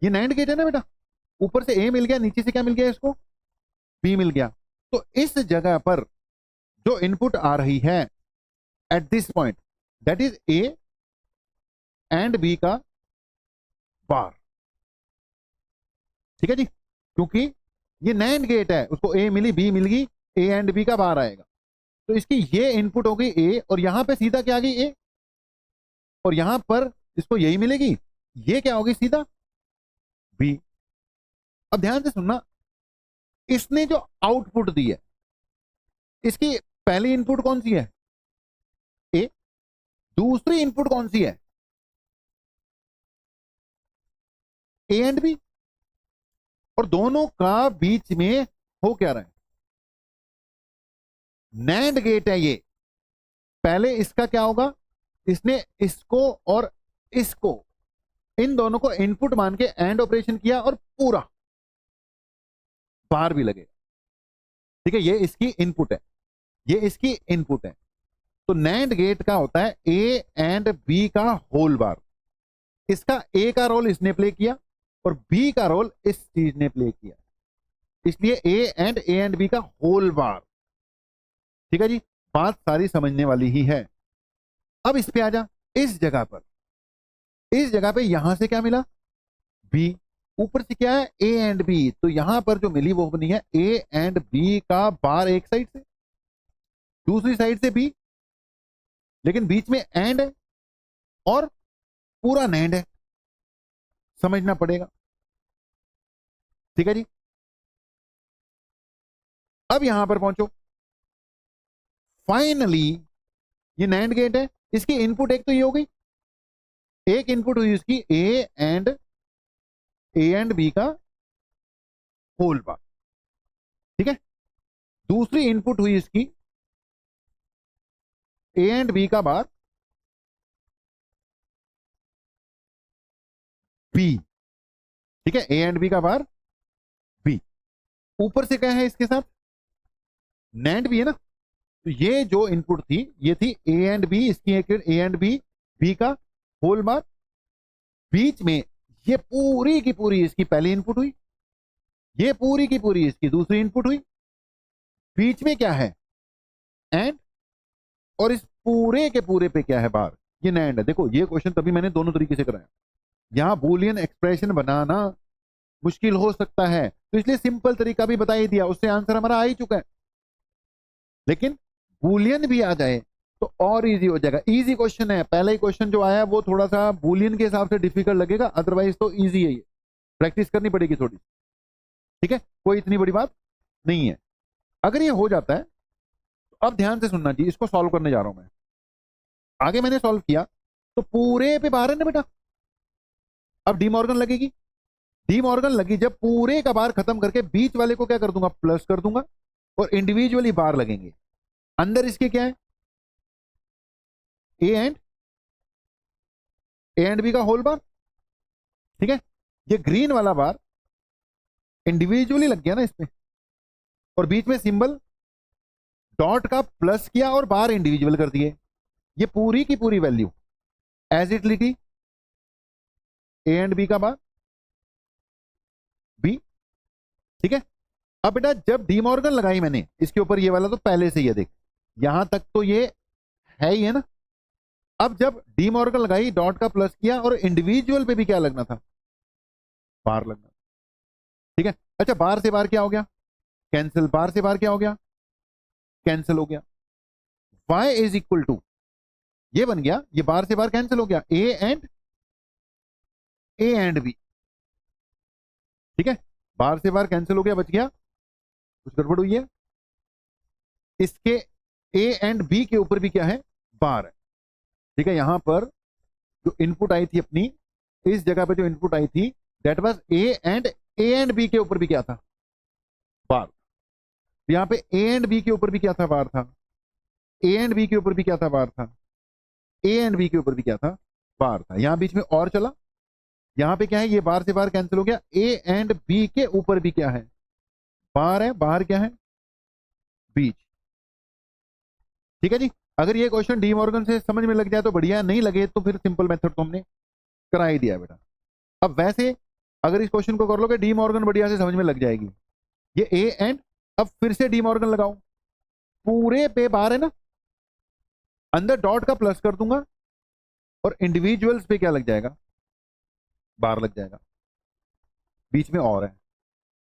ये नैंड गेट है ना बेटा, ऊपर से ए मिल गया, नीचे से क्या मिल गया इसको? बी मिल गया। तो इस जगह पर जो इनपुट आ रही है at this point, that is A and B का बार। ठीक है जी, क्योंकि ये नैंड गेट है, उसको ए मिली, बी मिल गई, ए एंड बी का बार आएगा। तो इसकी ये इनपुट हो गई ए, और यहां पे सीधा क्या आ गई? ए। और यहां पर इसको यही मिलेगी, ये क्या होगी? सीधा बी। अब ध्यान से सुनना, इसने जो आउटपुट दी है, इसकी पहली इनपुट कौन सी है? ए। दूसरी इनपुट कौन सी है? A and B. और दोनों का बीच में हो क्या रहा है? नैंड गेट है ये। पहले इसका क्या होगा? इसने इसको और इसको, इन दोनों को इनपुट मान के एंड ऑपरेशन किया, और पूरा बार भी लगेगा। ठीक है, ये इसकी इनपुट है, ये इसकी इनपुट है। तो नैंड गेट का होता है ए एंड बी का होल बार। इसका ए का रोल इसने प्ले किया, और बी का रोल इस चीज ने प्ले किया, इसलिए ए एंड बी का होल बार। ठीक है जी, बात सारी समझने वाली ही है। अब इस पे आ जा, इस जगह पर, इस जगह पे यहां से क्या मिला? बी। ऊपर से क्या है? A and B. तो यहां पर जो मिली वो बनी है ए एंड बी का बार, एक साइड से, दूसरी साइड से बी, लेकिन बीच में एंड है और पूरा नैंड है, समझना पड़ेगा। ठीक है जी, अब यहां पर पहुंचो। फाइनली ये नैंड गेट है, इसकी इनपुट एक तो ये हो गई, एक इनपुट हुई इसकी ए एंड बी का होल बार। ठीक है, दूसरी इनपुट हुई इसकी ए एंड बी का बार बी। ठीक है, ए एंड बी का बार बी। ऊपर से क्या है इसके साथ? नैंड भी है ना। तो ये जो इनपुट थी, ये थी ए एंड बी, इसकी एक ए एंड बी का होल बार। बीच में ये पूरी की पूरी इसकी पहली इनपुट हुई, ये पूरी की पूरी इसकी दूसरी इनपुट हुई, बीच में क्या है? एंड। और इस पूरे के पूरे पे क्या है? बार। ये नैंड है। देखो, ये क्वेश्चन तभी मैंने दोनों तरीके से कराया। यहां बूलियन एक्सप्रेशन बनाना मुश्किल हो सकता है, तो इसलिए सिंपल तरीका भी बता ही दिया, उससे आंसर हमारा आ ही चुका है। लेकिन बूलियन भी आ जाए तो और इजी हो जाएगा। इजी क्वेश्चन है, पहला ही क्वेश्चन जो आया वो थोड़ा सा बूलियन के हिसाब से डिफिकल्ट लगेगा, अदरवाइज तो इजी है। ये प्रैक्टिस करनी पड़ेगी थोड़ी। ठीक है, कोई इतनी बड़ी बात नहीं है। अगर ये हो जाता है तो अब ध्यान से सुनना जी, इसको सॉल्व करने जा रहा हूं मैं। आगे मैंने सॉल्व किया तो पूरे पे बार है ना बेटा, अब डी मॉर्गन लगेगी। डी मॉर्गन लगी जब, पूरे का बार खत्म करके बीच वाले को क्या कर दूंगा? प्लस कर दूंगा, और इंडिविजुअली बार लगेंगे। अंदर इसके क्या है? ए एंड बी का होल बार। ठीक है, ये ग्रीन वाला बार इंडिविजुअली लग गया ना इसमें, और बीच में सिंबल डॉट का प्लस किया और बार इंडिविजुअल कर दिए। ये पूरी की पूरी वैल्यू एज इट लिखी, ए एंड बी का बार बी। ठीक है, अब बेटा जब डी मॉर्गन लगाई मैंने इसके ऊपर, ये वाला तो पहले से ही है, देख यहां तक तो ये है ही है ना। अब जब डी मॉर्गन लगाई, डॉट का प्लस किया, और इंडिविजुअल पे भी क्या लगना था, बार लगना। ठीक है, अच्छा बार से बार क्या हो गया, कैंसिल, बार से बार क्या हो गया, कैंसिल हो गया। y इज इक्वल टू, ये बन गया, ये बार से बार कैंसिल हो गया, ए एंड बी। ठीक है, बार से बार कैंसिल हो गया, बच गया, कुछ गड़बड़ हुई है, इसके ए एंड बी के ऊपर भी क्या है, बार है। ठीक है, यहां पर जो इनपुट आई थी अपनी, इस जगह पे जो इनपुट आई थी, that was A and B के ऊपर भी क्या था, बार। यहां पे ए एंड बी के ऊपर भी क्या था, बार था, ए एंड बी के ऊपर भी क्या था, बार था, ए एंड बी के ऊपर भी क्या था, बार था। यहां बीच में और चला, यहां पे क्या है, ये बार से बार कैंसिल हो गया, ए एंड बी के ऊपर भी क्या है, बार है, बाहर क्या है, बीच। ठीक है जी, अगर ये क्वेश्चन डी मॉर्गन से समझ में लग जाए तो बढ़िया, नहीं लगे तो फिर सिंपल मेथड तो हमने करा ही दिया बेटा। अब वैसे अगर इस क्वेश्चन को कर लोगे, डी मॉर्गन बढ़िया से समझ में लग जाएगी। ये ए एंड, अब फिर से डी मॉर्गन लगाओ, पूरे पे बार है ना, अंदर डॉट का प्लस कर दूंगा, और इंडिविजुअल्स पे क्या लग जाएगा, बार लग जाएगा, बीच में और है,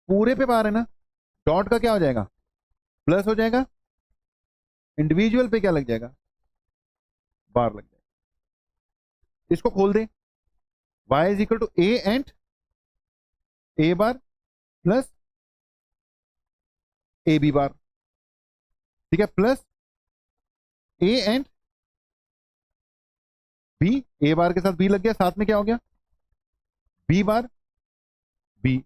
पूरे पे बार है ना, डॉट का क्या हो जाएगा, प्लस हो जाएगा, इंडिविजुअल पे क्या लग जाएगा, बार लग जाएगा। इसको खोल दे, y is equal to A and A bar plus A B bar. ठीक है, plus A and B, A bar के साथ बी लग गया, साथ में क्या हो गया, बी बार बी।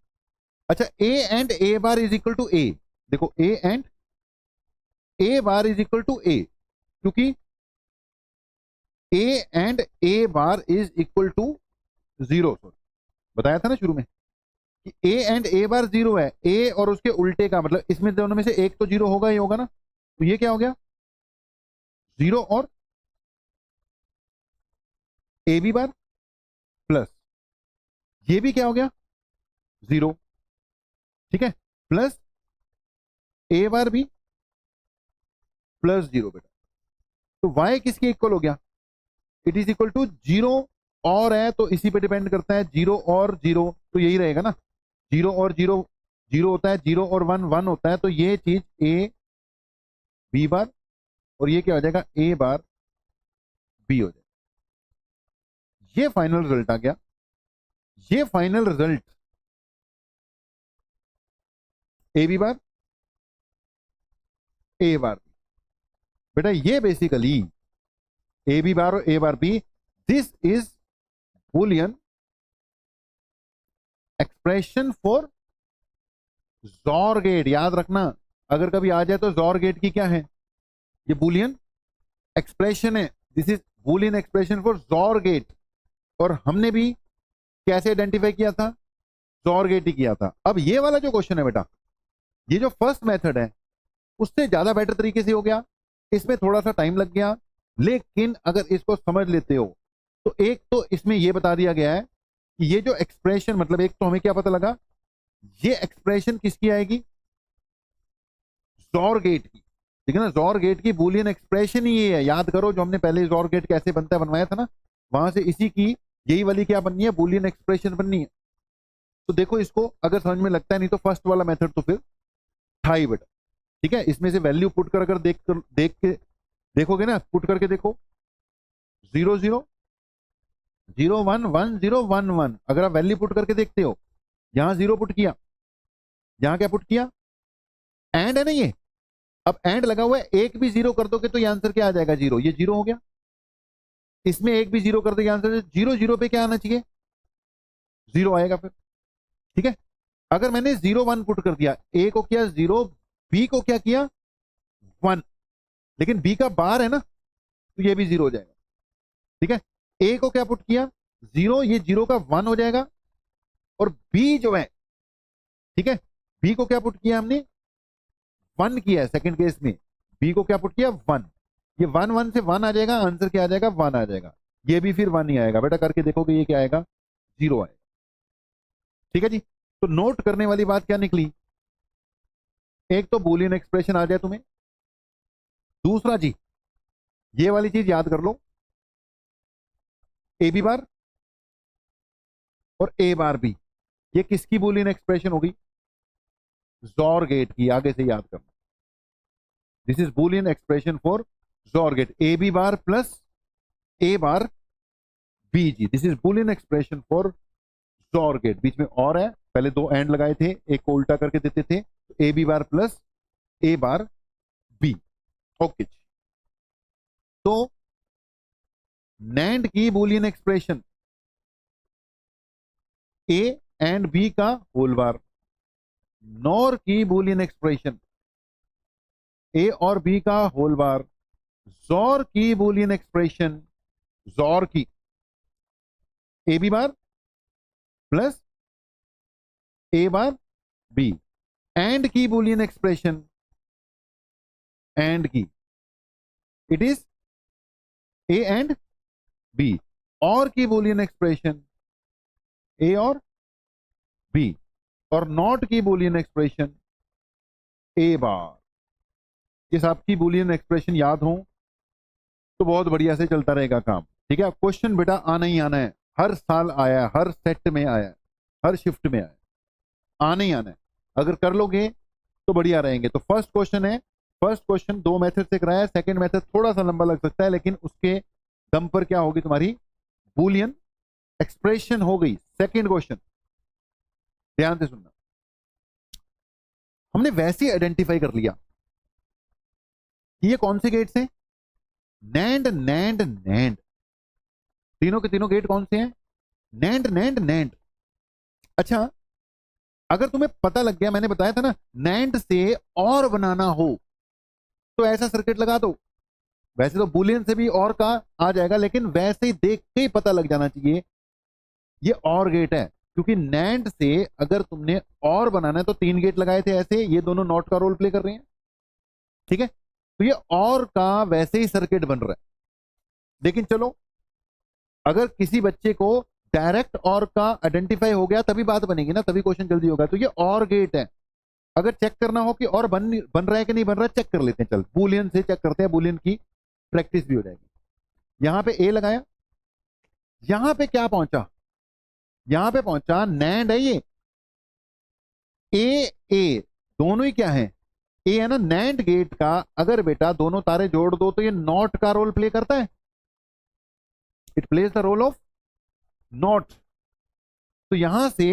अच्छा, A and A bar is equal to A, देखो A and A bar is equal to A, क्योंकि A and A bar is equal to 0, बताया था ना शुरू में कि ए एंड ए बार 0 है, ए और उसके उल्टे का मतलब इसमें दोनों में से एक तो 0 होगा ही होगा ना, तो ये क्या हो गया, 0 और ए बी बार प्लस, ये भी क्या हो गया, 0। ठीक है, प्लस ए बार भी प्लस 0 बेटा। तो y किसके इक्वल हो गया, इट इज इक्वल टू 0, और है तो इसी पे डिपेंड करता है, 0 और 0 तो यही रहेगा ना, 0 और 0 0 होता है, 0 और 1 1 होता है, तो ये चीज ए बी बार, और ये क्या हो जाएगा, ए बार बी हो जाएगा। ये फाइनल रिजल्ट आ गया, ये final result A B bar A bar B. बेटा ये बेसिकली ए बी बार और A bar B, this is Boolean expression for XOR gate. याद रखना, अगर कभी आ जाए तो जॉर गेट की क्या है, ये बूलियन एक्सप्रेशन है, this is Boolean expression for XOR gate. और हमने भी कैसे आइडेंटिफाई किया था, जॉर गेट ही किया था। अब ये वाला जो क्वेश्चन है बेटा, ये जो फर्स्ट मेथड है उससे ज्यादा बेटर तरीके से हो गया, इसमें थोड़ा सा टाइम लग गया, लेकिन अगर इसको समझ लेते हो तो एक तो इसमें यह बता दिया गया है कि ये जो एक्सप्रेशन, मतलब एक तो हमें क्या पता लगा, ये एक्सप्रेशन किसकी आएगी, जॉर गेट की। ठीक है ना, जॉर गेट की बूलियन एक्सप्रेशन ही ये है, याद करो जो हमने पहले जॉर गेट कैसे बनता है बनवाया था ना, वहां से इसी की यही वाली क्या बननी है, बूलियन एक्सप्रेशन बननी है। तो देखो इसको अगर समझ में लगता है, नहीं तो फर्स्ट वाला मेथड तो फिर था ही बेटा। ठीक है, इसमें से वैल्यू पुट कर अगर देख के देखोगे ना, पुट करके देखो, 0 0 0 1 1 0 1 1, अगर आप वैल्यू पुट करके देखते हो, यहां 0 पुट किया, यहां क्या पुट किया, एंड है ना ये, अब एंड लगा हुआ है, एक भी 0 कर दोगे तो ये आंसर क्या आ जाएगा, 0, ये 0 हो गया। इसमें एक भी 0 कर दोगे आंसर 0, 0 पे क्या आना चाहिए, 0 आएगा फिर। ठीक है, अगर मैंने 0 1 पुट कर दिया, ए को किया 0, बी को क्या किया 1, लेकिन बी का बार है ना, तो ये भी 0 हो जाएगा। ठीक है, ए को क्या पुट किया 0, ये 0 का 1 हो जाएगा, और बी जो है, ठीक है, बी को क्या पुट किया हमने 1 किया है, सेकंड केस में बी को क्या पुट किया 1, ये 1 1 से 1 आ जाएगा, आंसर क्या आ जाएगा 1 आ जाएगा, ये भी फिर 1 ही आएगा बेटा, करके देखोगे ये क्या आएगा 0 आएगा। ठीक है जी, तो नोट करने वाली बात क्या निकली, एक तो बूलियन एक्सप्रेशन आ जाए तुम्हें, दूसरा जी ये वाली चीज याद कर लो, ए बी बार और ए बार बी, ये किसकी बूलियन एक्सप्रेशन होगी? जॉर गेट की। आगे से याद करना, this is Boolean expression for XOR gate, A B bar plus A bar B जी, this is Boolean expression for XOR gate. बीच में और है, पहले दो एंड लगाए थे, एक को उल्टा करके देते थे, A B bar plus A bar B. Okay, तो नैंड की Boolean expression A and B का होल बार, नॉर की बूलियन एक्सप्रेशन ए और बी का होल बार, जॉर की बूलियन एक्सप्रेशन, जॉर की A B bar plus A bar B, AND की Boolean expression, AND की it is A and B, OR की Boolean expression A और B, और not की बूलियन एक्सप्रेशन ए बार। इस आपकी बूलियन एक्सप्रेशन याद हो तो बहुत बढ़िया से चलता रहेगा काम। ठीक है, क्वेश्चन बेटा आना ही आना है, हर साल आया है, हर सेट में आया है, हर शिफ्ट में आया है, आना ही आना है। अगर कर लोगे तो बढ़िया रहेंगे। तो फर्स्ट क्वेश्चन है, फर्स्ट क्वेश्चन दो मेथड से कराया है, सेकंड मेथड थोड़ा सा लंबा लग सकता है, लेकिन उसके दम पर क्या होगी तुम्हारी बूलियन एक्सप्रेशन हो गई। सेकंड क्वेश्चन ध्यान से सुनना, हमने वैसे ही आइडेंटिफाई कर लिया कि ये कौन से गेट्स हैं, नैंड नैंड नैंड, तीनों के तीनों गेट कौन से हैं, नैंड नैंड नैंड। अच्छा, अगर तुम्हें पता लग गया, मैंने बताया था ना नैंड से और बनाना हो तो ऐसा सर्किट लगा दो। वैसे तो बुलियन से भी और का आ जाएगा, लेकिन वैसे ही देख के ही पता लग जाना चाहिए ये और गेट है, क्योंकि नैंड से अगर तुमने और बनाना है तो तीन गेट लगाए थे ऐसे, ये दोनों नॉट का रोल प्ले कर रहे हैं। ठीक है, तो ये और का वैसे ही सर्किट बन रहा है। लेकिन चलो, अगर किसी बच्चे को डायरेक्ट और का आइडेंटिफाई हो गया तभी बात बनेगी ना, तभी क्वेश्चन जल्दी होगा। तो ये और गेट है, अगर चेक करना हो कि और बन रहा है कि नहीं बन रहा है, चेक कर लेते हैं। चल बूलियन से चेक करते हैं, बूलियन की प्रैक्टिस भी हो जाएगी। यहां पे ए लगाया, यहां पे क्या पहुंचा, यहां पे पहुंचा नैंड है ये, ए दोनों ही क्या है, ए है ना। नैंड गेट का अगर बेटा दोनों तारे जोड़ दो तो ये नॉट का रोल प्ले करता है, it plays the role of NOT. तो यहां से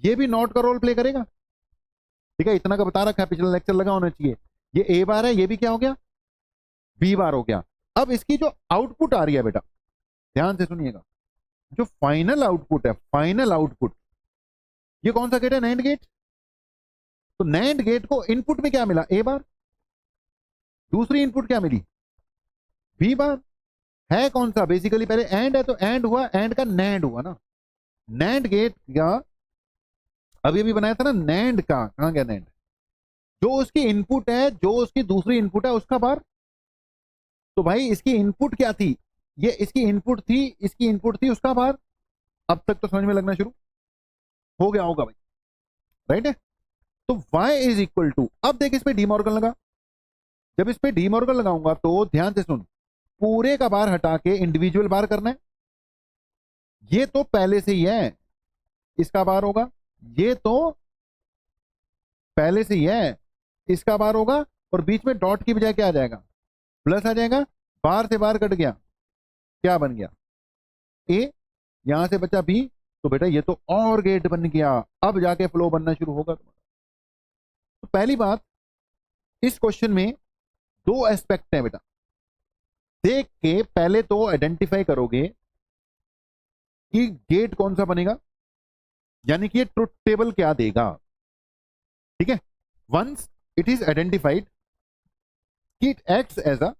ये भी नॉट का रोल प्ले करेगा। ठीक है, इतना का बता रखा है, पिछला लेक्चर लगा होना चाहिए। ये ए बार है, ये भी क्या हो गया, बी बार हो गया। अब इसकी जो आउटपुट आ रही है बेटा, ध्यान से सुनिएगा, जो फाइनल आउटपुट है, फाइनल आउटपुट, ये कौन सा गेट है, नैंड गेट। तो नैंड गेट को इनपुट में क्या मिला, ए बार, दूसरी इनपुट क्या मिली, बी बार। है कौन सा, बेसिकली पहले एंड है तो एंड हुआ, एंड का नैंड हुआ ना। नैंड गेट का अभी अभी बनाया था ना, नैंड का कहां गया नैंड, जो उसकी इनपुट है, जो उसकी दूसरी इनपुट है उसका बार। तो भाई इसकी इनपुट क्या थी, ये इसकी इनपुट थी, इसकी इनपुट थी, उसका बार। अब तक तो समझ में लगना शुरू हो गया होगा भाई, राइट है। तो y इज इक्वल टू, अब देख इस पे डीमॉर्गन लगा, जब इस पे डीमॉर्गन लगाऊंगा तो ध्यान से सुन, पूरे का बार हटा के इंडिविजुअल बार करना है। ये तो पहले से ही है, इसका बार होगा, ये तो पहले से ही है, इसका बार होगा, और बीच में डॉट की बजाय क्या आ जाएगा, प्लस आ जाएगा, बार से बार कट गया, क्या बन गया, ए, यहां से बचा बी। तो बेटा ये तो और गेट बन गया, अब जाके फ्लो बनना शुरू होगा तुम्हारा। तो पहली बात, इस क्वेश्चन में दो एस्पेक्ट है बेटा, देख के पहले तो आइडेंटिफाई करोगे कि गेट कौन सा बनेगा, यानी कि ये ट्रुथ टेबल क्या देगा। ठीक है, वंस इट इज आइडेंटिफाइड कि it acts as a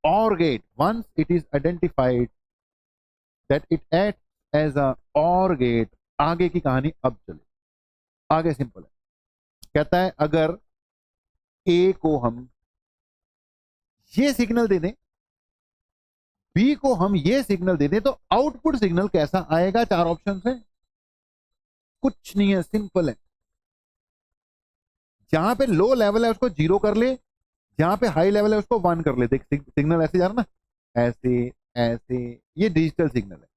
OR gate, once it is identified that it acts as a OR gate, आगे की कहानी अब चले, आगे सिंपल है। कहता है अगर A को हम ये सिग्नल दे दें, B को हम ये सिग्नल दे दें, तो आउटपुट सिग्नल कैसा आएगा, चार ऑप्शन है, कुछ नहीं है, सिंपल है। जहां पे लो लेवल है उसको जीरो कर ले, जहां पे हाई लेवल है उसको 1 कर ले, देख सिग्नल ऐसे जा रहा ना, ऐसे ऐसे, ये डिजिटल सिग्नल है।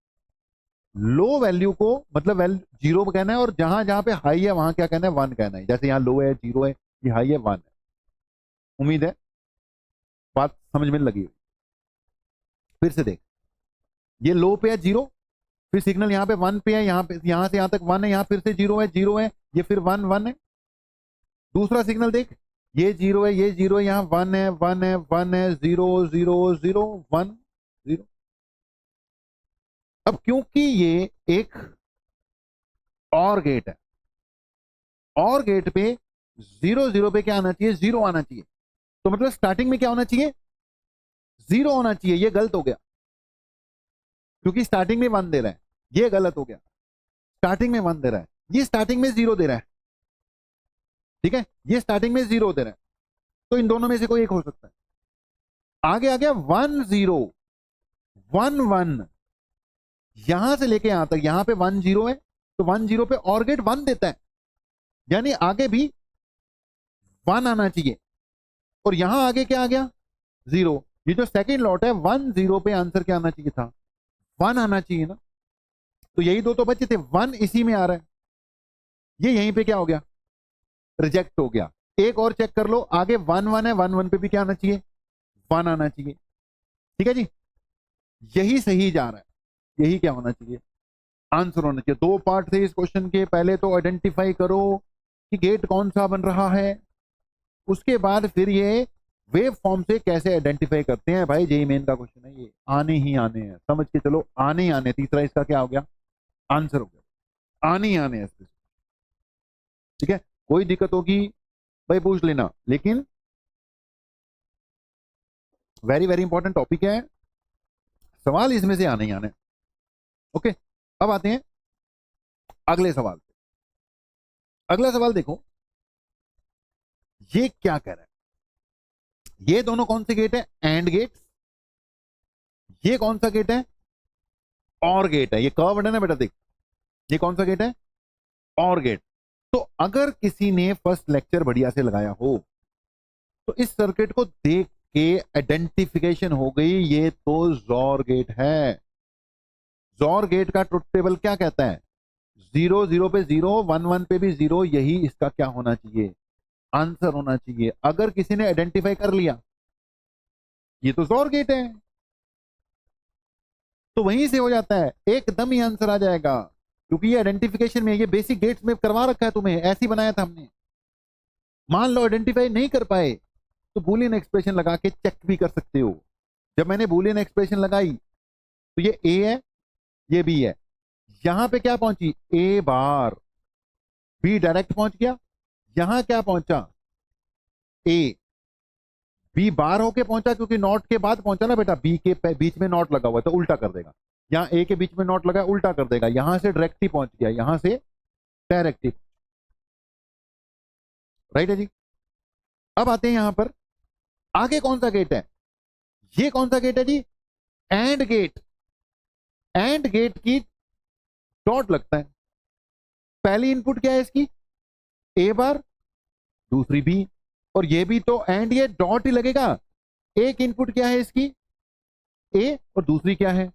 लो वैल्यू को मतलब वैल्यू 0 कहना है, और जहां जहां पे हाई है वहां क्या कहना है, 1 कहना है। जैसे यहाँ लो है 0 है, ये हाई है 1 है। उम्मीद है बात समझ में लगी। फिर से देख, ये लो पे है 0, फिर सिग्नल यहाँ पे 1 पे है, यहाँ पे यहाँ से यहाँ तक 1 है, यहाँ फिर से 0 है 0 है, ये फिर 1 1 है। दूसरा सिग्नल देख, ये 0 है, ये 0 है, यहाँ 1 है 1 है 1 है, 0 0 0 1 0। अब क्योंकि ये एक और गेट है, और गेट पे 0 0 पे क्या आना चाहिए, 0 आना चाहिए। तो मतलब स्टार्टिंग में क्या होना चाहिए, 0 होना चाहिए। ये गलत हो गया क्योंकि स्टार्टिंग में 1 दे रहा है, ये गलत हो गया। स्टार्टिंग में 1 दे रहा है, ये स्टार्टिंग में 0 दे रहा है, ठीक है, ये स्टार्टिंग में 0 दे रहा है। तो इन दोनों में से कोई एक हो सकता है। आगे आ गया 1 0 1 1, यहां से लेके यहां तक, यहां पे 1 0 है, तो 1 0 पे और गेट 1 देता है, यानी आगे भी 1 आना चाहिए। और यहां आगे क्या आ गया, 0। ये जो सेकंड लॉट है 1 0 पे आंसर क्या आना चाहिए था, 1 आना चाहिए ना। तो यही दो तो बचे थे, 1 इसी में आ रहा है, ये यहीं पे क्या हो गया, रिजेक्ट हो गया। एक और चेक कर लो, आगे 1 1 है, 1 1 पे भी क्या आना चाहिए, 1 आना चाहिए। ठीक है जी, यही सही जा रहा है, यही क्या होना चाहिए, आंसर होना चाहिए। दो पार्ट थे इस क्वेश्चन के, पहले तो आइडेंटिफाई करो कि गेट कौन सा बन रहा है, उसके बाद फिर ये वेव फॉर्म से कैसे आइडेंटिफाई करते हैं। भाई जेई मेन का क्वेश्चन है ये, आने ही आने हैं, समझ के चलो, आने ही आने। तीसरा इसका क्या हो गया, आंसर हो गया, आने ही आने हैं। ठीक है, कोई दिक्कत होगी भाई पूछ लेना, लेकिन वेरी वेरी इंपॉर्टेंट टॉपिक है, सवाल इसमें से आने ही आने। ओके, अब आते हैं अगले सवाल पे। अगला सवाल देखो, ये क्या कह रहा है, ये दोनों कौन से गेट है, एंड गेट। ये कौन सा गेट है, और गेट है। ये कर्व्ड है ना बेटा, देख ये कौन सा गेट है, और गेट। तो अगर किसी ने फर्स्ट लेक्चर बढ़िया से लगाया हो तो इस सर्किट को देख के आइडेंटिफिकेशन हो गई, ये तो जोर गेट है। जोर गेट का ट्रुथ टेबल क्या कहता है, 0 0 पे 0, 1 1 पे भी 0, यही इसका क्या होना चाहिए, आंसर होना चाहिए। अगर किसी ने आइडेंटिफाई कर लिया ये तो जोर गेट है, तो वहीं से हो जाता है, एकदम ही आंसर आ जाएगा, क्योंकि ये आइडेंटिफिकेशन में, ये बेसिक गेट्स में करवा रखा है तुम्हें, ऐसे ही बनाया था हमने। मान लो आइडेंटिफाई नहीं कर पाए तो बूलियन एक्सप्रेशन लगा के चेक भी कर सकते हो। जब मैंने बूलियन एक्सप्रेशन लगाई तो ये ए है, ये बी है, यहां पे क्या पहुंची, ए बार, बी डायरेक्ट पहुंच गया, यहां क्या पहुंचा, ए, बी बार होके पहुंचा, क्योंकि नॉट के बाद पहुंचा ना बेटा, बी के बीच में नॉट लगा हुआ है तो उल्टा कर देगा, यहां ए के बीच में नॉट लगा उल्टा कर देगा, यहां से डायरेक्ट ही पहुंच गया, यहां से डायरेक्ट ही। राइट है जी। अब आते हैं यहां पर, आगे कौन सा गेट है, ये कौन सा गेट है जी, एंड गेट। एंड गेट की डॉट लगता है, पहली इनपुट क्या है इसकी, ए बार, दूसरी बी, और ये भी तो एंड, ये डॉट ही लगेगा। एक इनपुट क्या है इसकी, ए, और दूसरी क्या है,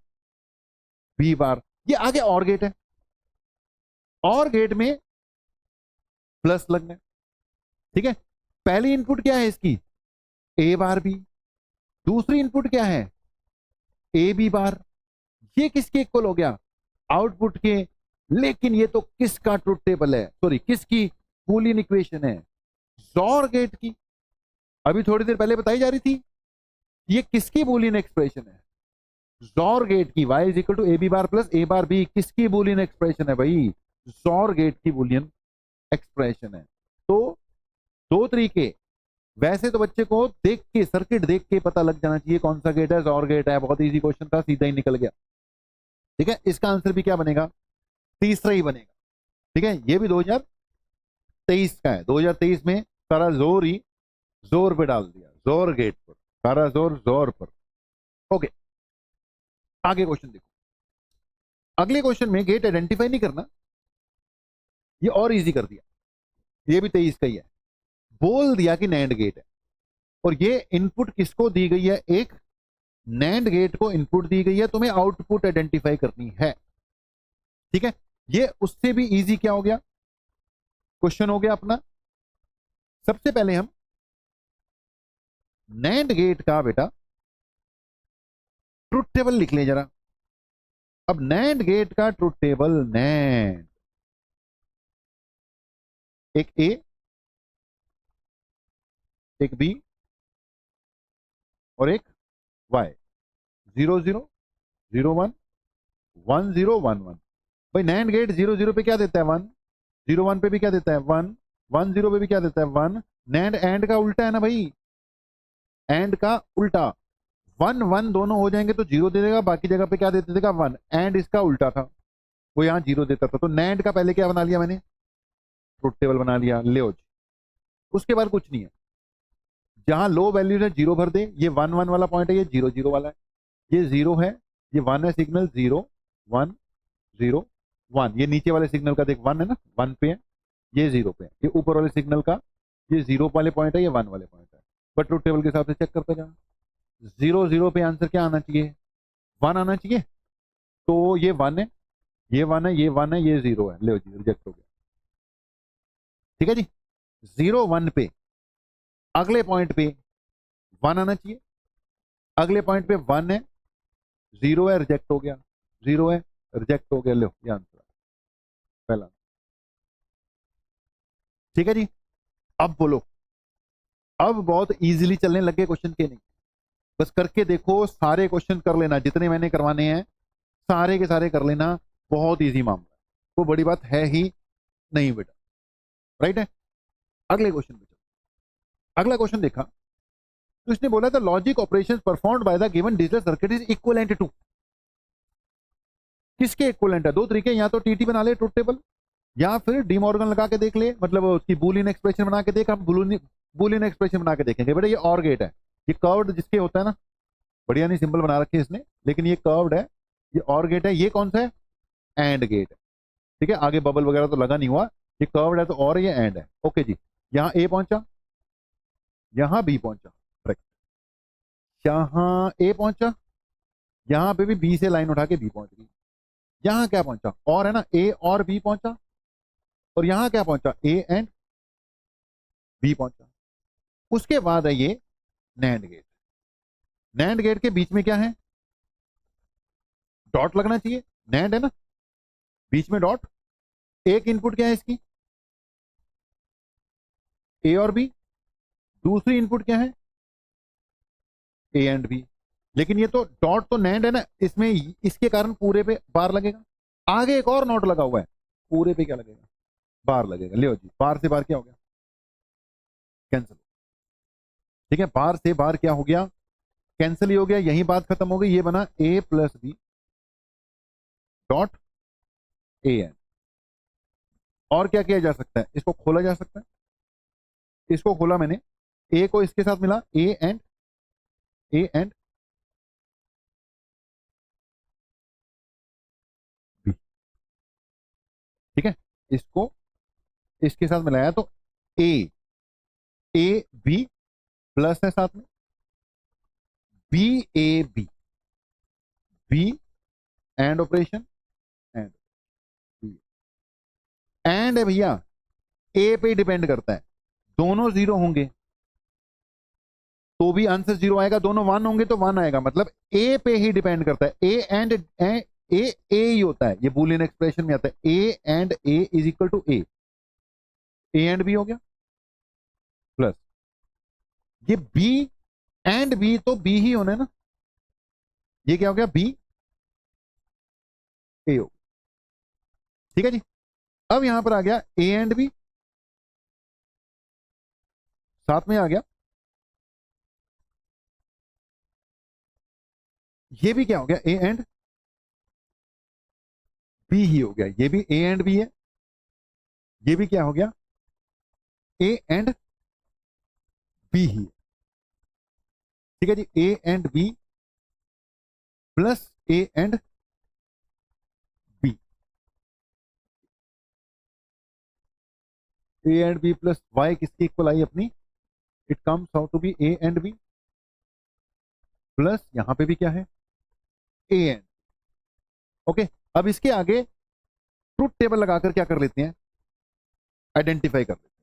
बी बार। ये आगे और गेट है, और गेट में प्लस लगना है। ठीक है, पहली इनपुट क्या है इसकी, ए बार बी, दूसरी इनपुट क्या है, ए बी बार। ये किसके इक्वल हो गया, आउटपुट के। लेकिन ये तो किसका ट्रुथ टेबल है, सॉरी किसकी बूलियन इक्वेशन है, जोर गेट की। अभी थोड़ी देर पहले बताई जा रही थी, ये किसकी बूलियन एक्सप्रेशन है, जोर गेट की। y is equal to A B bar plus A bar B, किसकी बूलियन एक्सप्रेशन है भाई, जोर गेट की बूलियन एक्सप्रेशन है। तो दो तरीके, वैसे तो बच्चे को देख के, सर्किट देख के पता लग जाना चाहिए कौन सा गेट है, जोर गेट है, बहुत इजी क्वेश्चन था, सीधा ही निकल गया। ठीक है, इसका आंसर भी क्या बनेगा, तीसरा ही बनेगा। ठीक है, ये भी 2023 का है, 2023 में सारा जोर ही जोर पे डाल दिया, जोर गेट पर, सारा जोर जोर पर। ओके, आगे क्वेश्चन देखो। अगले क्वेश्चन में गेट आइडेंटिफाई नहीं करना, ये और इजी कर दिया, ये भी 23 का ही है। बोल दिया कि नैंड गेट है, और ये इनपुट किसको दी गई है, एक नैंड गेट को इनपुट दी गई है, तुम्हें आउटपुट आइडेंटिफाई करनी है। ठीक है, ये उससे भी इजी क्या हो गया क्वेश्चन हो गया अपना। सबसे पहले हम नैंड गेट का बेटा ट्रुथ टेबल लिख ले जरा। अब नैंड गेट का ट्रुथ टेबल, नैंड एक ए, एक बी और एक वाई, 0 0 0 1 1 0 1 1। भाई नैंड गेट 0 0 पे क्या देता है 1, 0 1 पे भी क्या देता है 1, 1 0 पे भी क्या देता है 1। नैंड एंड का उल्टा है ना भाई, एंड का उल्टा। 1 1 दोनों हो जाएंगे तो 0 दे देगा, बाकी जगह पे क्या देते देगा 1। एंड इसका उल्टा था, वो यहाँ 0 देता था। तो नैंड का पहले क्या बना लिया मैंने, ट्रुथ टेबल बना लिया, ले जी। उसके बाद कुछ नहीं है, जहां लो वैल्यूज है 0 भर दे। ये 1 1 वाला पॉइंट है, ये 0 0 वाला है, ये 0 है, ये 1 है, सिग्नल 0 1 0 1। ये नीचे वाले सिग्नल का देख 1 है ना, 1 पे है, ये 0 पे है। ये ऊपर वाले सिग्नल का ये 0 वाले पॉइंट है, ये 1 वाले पॉइंट है। बट ट्रुथ टेबल के हिसाब से चेक करते जाना। 0 0 पे आंसर क्या आना चाहिए, 1 आना चाहिए। तो ये 1 है, ये 1 है, ये 1 है, ये 0 है, ले जी रिजेक्ट हो गया। ठीक है जी, 0 1 पे अगले पॉइंट पे 1 आना चाहिए, अगले पॉइंट पे 1 है, 0 है, रिजेक्ट हो गया, 0 है, रिजेक्ट हो गया। लो ये आंसर पहला। ठीक है जी, अब बोलो, अब बहुत इजीली चलने लगे क्वेश्चन के नहीं, बस करके देखो, सारे क्वेश्चन कर लेना जितने मैंने करवाने हैं, सारे के सारे कर लेना। बहुत इजी मामला है, वो बड़ी बात है ही नहीं बेटा, राइट है। अगले क्वेश्चन पे चलो। अगला क्वेश्चन देखा तो इसने बोला था logic operations performed by the given digital circuit is equivalent to. किसके इक्विवेलेंट है, दो तरीके, या तो टीटी बना ले ट्रुथ टेबल, या फिर डीमॉर्गन लगा के देख ले, मतलब उसकी बूलियन एक्सप्रेशन बना के देख। हम बूलियन एक्सप्रेशन बना के देखेंगे बेटा। ये और गेट है, ये कर्व्ड जिसके होता है ना, बढ़िया नहीं सिंबल बना रखे इसने, लेकिन ये कर्व्ड है, ये और गेट है। ये कौन सा है, एंड गेट है। ठीक है, आगे बबल वगैरह तो लगा नहीं हुआ, ये कर्व्ड है तो और ये एंड है। ओके जी, यहाँ ए पहुंचा, यहाँ बी पहुंचा, करेक्ट। यहाँ ए पहुंचा, यहाँ पे भी बी से लाइन उठा के बी पहुंच गई। यहाँ क्या पहुंचा, और है ना, ए और बी पहुंचा, और यहाँ क्या पहुंचा, ए एंड बी पहुंचा। उसके बाद है ये नैंड गेट। नैंड गेट के बीच में क्या है, डॉट लगना चाहिए, नैंड है ना, बीच में डॉट। एक इनपुट क्या है इसकी, ए और बी, दूसरी इनपुट क्या है, ए एंड बी। लेकिन ये तो डॉट तो नैंड है ना, इसमें इसके कारण पूरे पे बार लगेगा। आगे एक और नोट लगा हुआ है, पूरे पे क्या लगेगा, बार लगेगा। ले जी, बार से बार क्या हो गया, कैंसिल। ठीक है, बार से बार क्या हो गया, कैंसिल ही हो गया, यही बात खत्म हो गई। ये बना A plus B dot A N. और क्या किया जा सकता है, इसको खोला जा सकता है, इसको खोला मैंने, ए को इसके साथ मिला, ए एंड बी। ठीक है, इसको इसके साथ मिलाया तो ए ए बी प्लस है साथ में B A B, B and operation, and B and है भैया, ए पे डिपेंड करता है। दोनों जीरो होंगे तो भी आंसर जीरो आएगा, दोनों वन होंगे तो वन आएगा। मतलब ए पे ही डिपेंड करता है, ए एंड ए ही होता है, ये बूलियन एक्सप्रेशन में आता है। A is equal to A and B हो गया, प्लस ये बी एंड बी, तो बी ही होना है ना, ये क्या हो गया, बी ए हो। ठीक है जी, अब यहां पर आ गया ए एंड बी, साथ में आ गया, ये भी क्या हो गया, ए एंड बी ही हो गया, ये भी ए एंड बी है, ये भी क्या हो गया, ए एंड बी ही है। ठीक है जी, A and B plus A and B, A and B plus Y किसकी इक्वल आई अपनी, it comes out to be A and B, plus यहां पे भी क्या है, ए एंड। ओके, अब इसके आगे ट्रुथ टेबल लगाकर क्या कर लेते हैं, आइडेंटिफाई कर लेते हैं।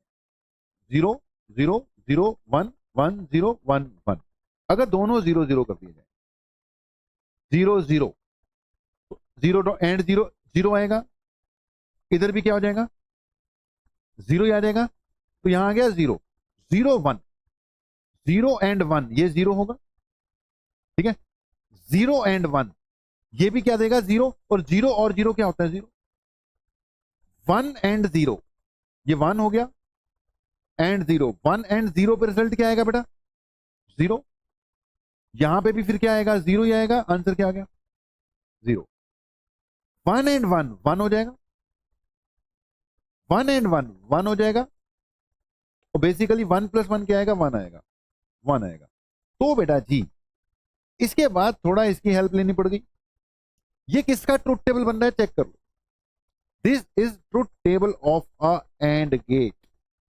0 0 0 1 1 0 1 1। अगर दोनों 0 0 कर दिए जाए, 0 0 0 एंड 0 0 आएगा, इधर भी क्या हो जाएगा, 0 ही आ जाएगा। तो यहां आ गया 0 0 1, 0 एंड 1 ये 0 होगा, ठीक है। 0 एंड 1 ये भी क्या देगा, 0, और 0 क्या होता है, 0। 1 एंड 0 ये 1 हो गया, एंड 0, 1 एंड 0 पे रिजल्ट क्या आएगा बेटा, 0। यहां पे भी फिर क्या आएगा, 0 ही आएगा, आंसर क्या आ गया, 0। 1 एंड 1 1 हो जाएगा, 1 एंड 1 1 हो जाएगा, और बेसिकली 1 प्लस 1 क्या आएगा, 1 आएगा, 1 आएगा। तो बेटा जी इसके बाद थोड़ा इसकी हेल्प लेनी पड़ गई। ये किसका ट्रुथ टेबल बन रहा है, चेक कर लो। This is truth table of a AND gate.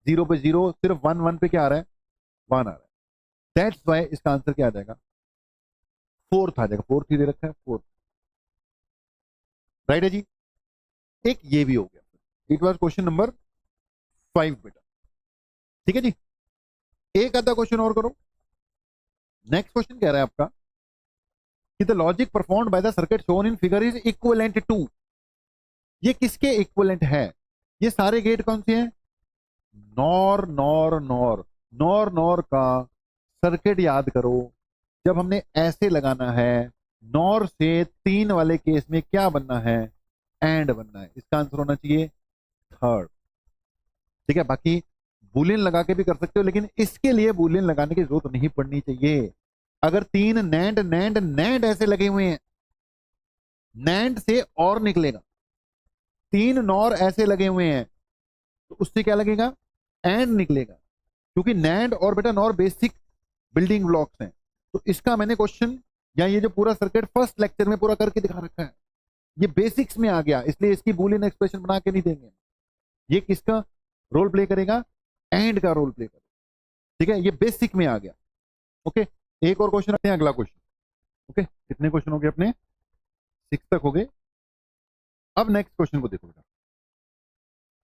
0 पे 0, सिर्फ 1 1 पे क्या आ रहा है, 1 आ रहा है। दैट्स वाई इसका आंसर क्या आ जाएगा, 4th आ जाएगा। 4th ही दे रखा है, 4th, राइट है जी। एक ये भी हो गया। इट वॉज क्वेश्चन नंबर 5 बेटा, ठीक है जी। एक आधा क्वेश्चन और करो। नेक्स्ट क्वेश्चन कह रहा है आपका कि the logic performed by the circuit shown in figure is equivalent to. ये किसके इक्विवेलेंट है, ये सारे गेट कौन से हैं, nor nor nor. Nor nor का सर्किट याद करो, जब हमने ऐसे लगाना है, नॉर से 3 वाले केस में क्या बनना है, एंड बनना है। इसका आंसर होना चाहिए 3rd, ठीक है। बाकी बुलियन लगा के भी कर सकते हो, लेकिन इसके लिए बुलियन लगाने की जरूरत नहीं पड़नी चाहिए। अगर 3 नैंड नैंड नैंड ऐसे लगे हुए हैं, नैंड से और निकलेगा। 3 नॉर ऐसे लगे हुए हैं, तो उससे क्या लगेगा, एंड निकलेगा, क्योंकि नैंड और बेटा नॉर बेसिक बिल्डिंग ब्लॉक्स हैं। तो इसका मैंने क्वेश्चन या ये जो पूरा सर्किट फर्स्ट लेक्चर में पूरा करके दिखा रखा है, ये बेसिक्स में आ गया, इसलिए इसकी बुलियन एक्सप्रेशन बना के नहीं देंगे। ये किसका रोल प्ले करेगा, एंड का रोल प्ले करेगा, ठीक है। ये बेसिक में आ गया। ओके, एक और क्वेश्चन आते हैं, अगला क्वेश्चन। ओके, कितने क्वेश्चन हो गए अपने, 6 तक हो गए। अब नेक्स्ट क्वेश्चन को देखो बेटा।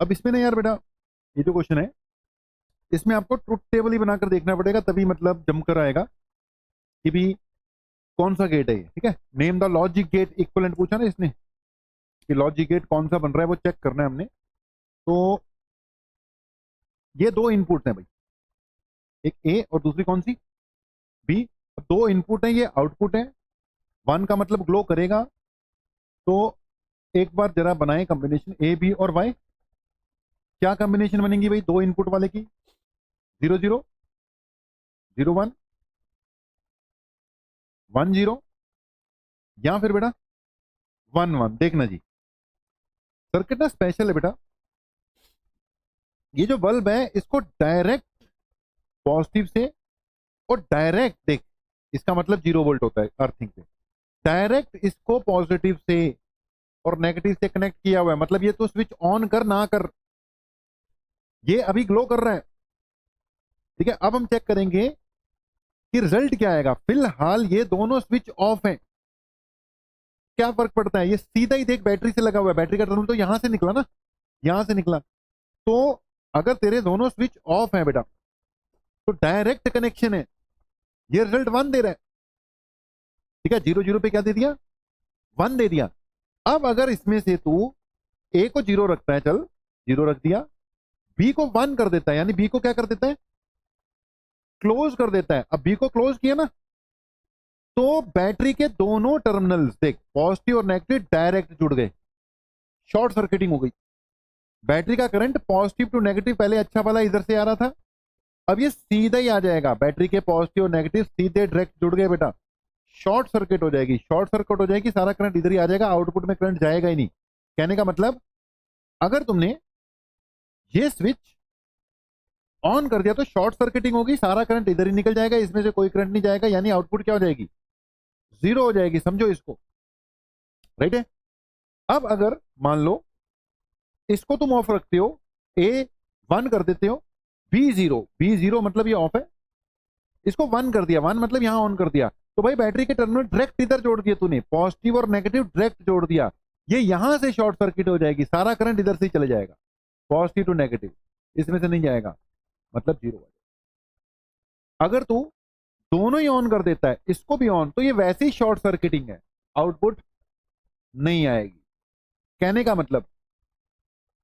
अब इसमें ना यार बेटा, ये जो क्वेश्चन है इसमें आपको ट्रुथ टेबल ही बनाकर देखना पड़ेगा, तभी मतलब जमकर आएगा कि भी कौन सा गेट है ये, ठीक है। Name the logic gate equivalent पूछा ना इसने, कि लॉजिक गेट कौन सा बन रहा है वो चेक करना है हमने। तो ये 2 इनपुट हैं भाई, एक ए और दूसरी कौन सी, बी। 2 इनपुट है, ये आउटपुट है। 1 का मतलब ग्लो करेगा। तो एक बार जरा बनाए कॉम्बिनेशन ए बी और वाई। क्या कॉम्बिनेशन बनेगी भाई 2 इनपुट वाले की, 0 0 0 1 1 0, या फिर बेटा 1 1। देखना जी, सर्किट ना स्पेशल है बेटा। ये जो बल्ब है इसको डायरेक्ट पॉजिटिव से, और डायरेक्ट देख, इसका मतलब 0 वोल्ट होता है अर्थिंग से, डायरेक्ट इसको पॉजिटिव से और नेगेटिव से कनेक्ट किया हुआ है। मतलब ये तो स्विच ऑन कर ना कर, ये अभी ग्लो कर रहा है, ठीक है। अब हम चेक करेंगे कि रिजल्ट क्या आएगा। फिलहाल ये दोनों स्विच ऑफ हैं, क्या फर्क पड़ता है, ये सीधा ही देख बैटरी से लगा हुआ है, बैटरी का टर्मिनल तो यहां से निकला ना, यहां से निकला। तो अगर तेरे दोनों स्विच ऑफ है बेटा, तो डायरेक्ट कनेक्शन है, ये रिजल्ट 1 दे रहा है, ठीक है। 0 0 पे क्या दे दिया, 1 दे दिया। अब अगर इसमें से तू ए को 0 रखता है, चल 0 रख दिया, बी को 1 कर देता है, यानी बी को क्या कर देता है, क्लोज कर देता है। अब बी को क्लोज किया ना, तो बैटरी के दोनों टर्मिनल्स देख, पॉजिटिव और नेगेटिव डायरेक्ट जुड़ गए, शॉर्ट सर्किटिंग हो गई। बैटरी का करंट पॉजिटिव टू नेगेटिव पहले अच्छा वाला इधर से आ रहा था, अब ये सीधा ही आ जाएगा, बैटरी के पॉजिटिव और नेगेटिव सीधे डायरेक्ट जुड़ गए बेटा, शॉर्ट सर्किट हो जाएगी। शॉर्ट सर्किट हो जाएगी, सारा करंट इधर ही आ जाएगा, आउटपुट में करंट जाएगा ही नहीं। कहने का मतलब, अगर तुमने ये स्विच ऑन कर दिया तो शॉर्ट सर्किटिंग होगी, सारा करंट इधर ही निकल जाएगा, इसमें से कोई करंट नहीं जाएगा, यानी आउटपुट क्या हो जाएगी, 0 हो जाएगी। समझो इसको, राइट है। अब अगर मान लो इसको तुम ऑफ रखते हो, ए 1 कर देते हो, बी 0, बी 0 मतलब ये ऑफ है, इसको 1 कर दिया, 1 मतलब यहां ऑन कर दिया, तो भाई बैटरी के टर्मिनल डायरेक्ट इधर जोड़ दिए तूने, पॉजिटिव और नेगेटिव डायरेक्ट जोड़ दिया, ये यहां से शॉर्ट सर्किट हो जाएगी, सारा करंट इधर से ही चले जाएगा, पॉजिटिव टू नेगेटिव, इसमें से नहीं जाएगा, मतलब 0। अगर तू दोनों ही ऑन कर देता है, इसको भी ऑन, तो ये वैसे ही शॉर्ट सर्किटिंग है, आउटपुट नहीं आएगी। कहने का मतलब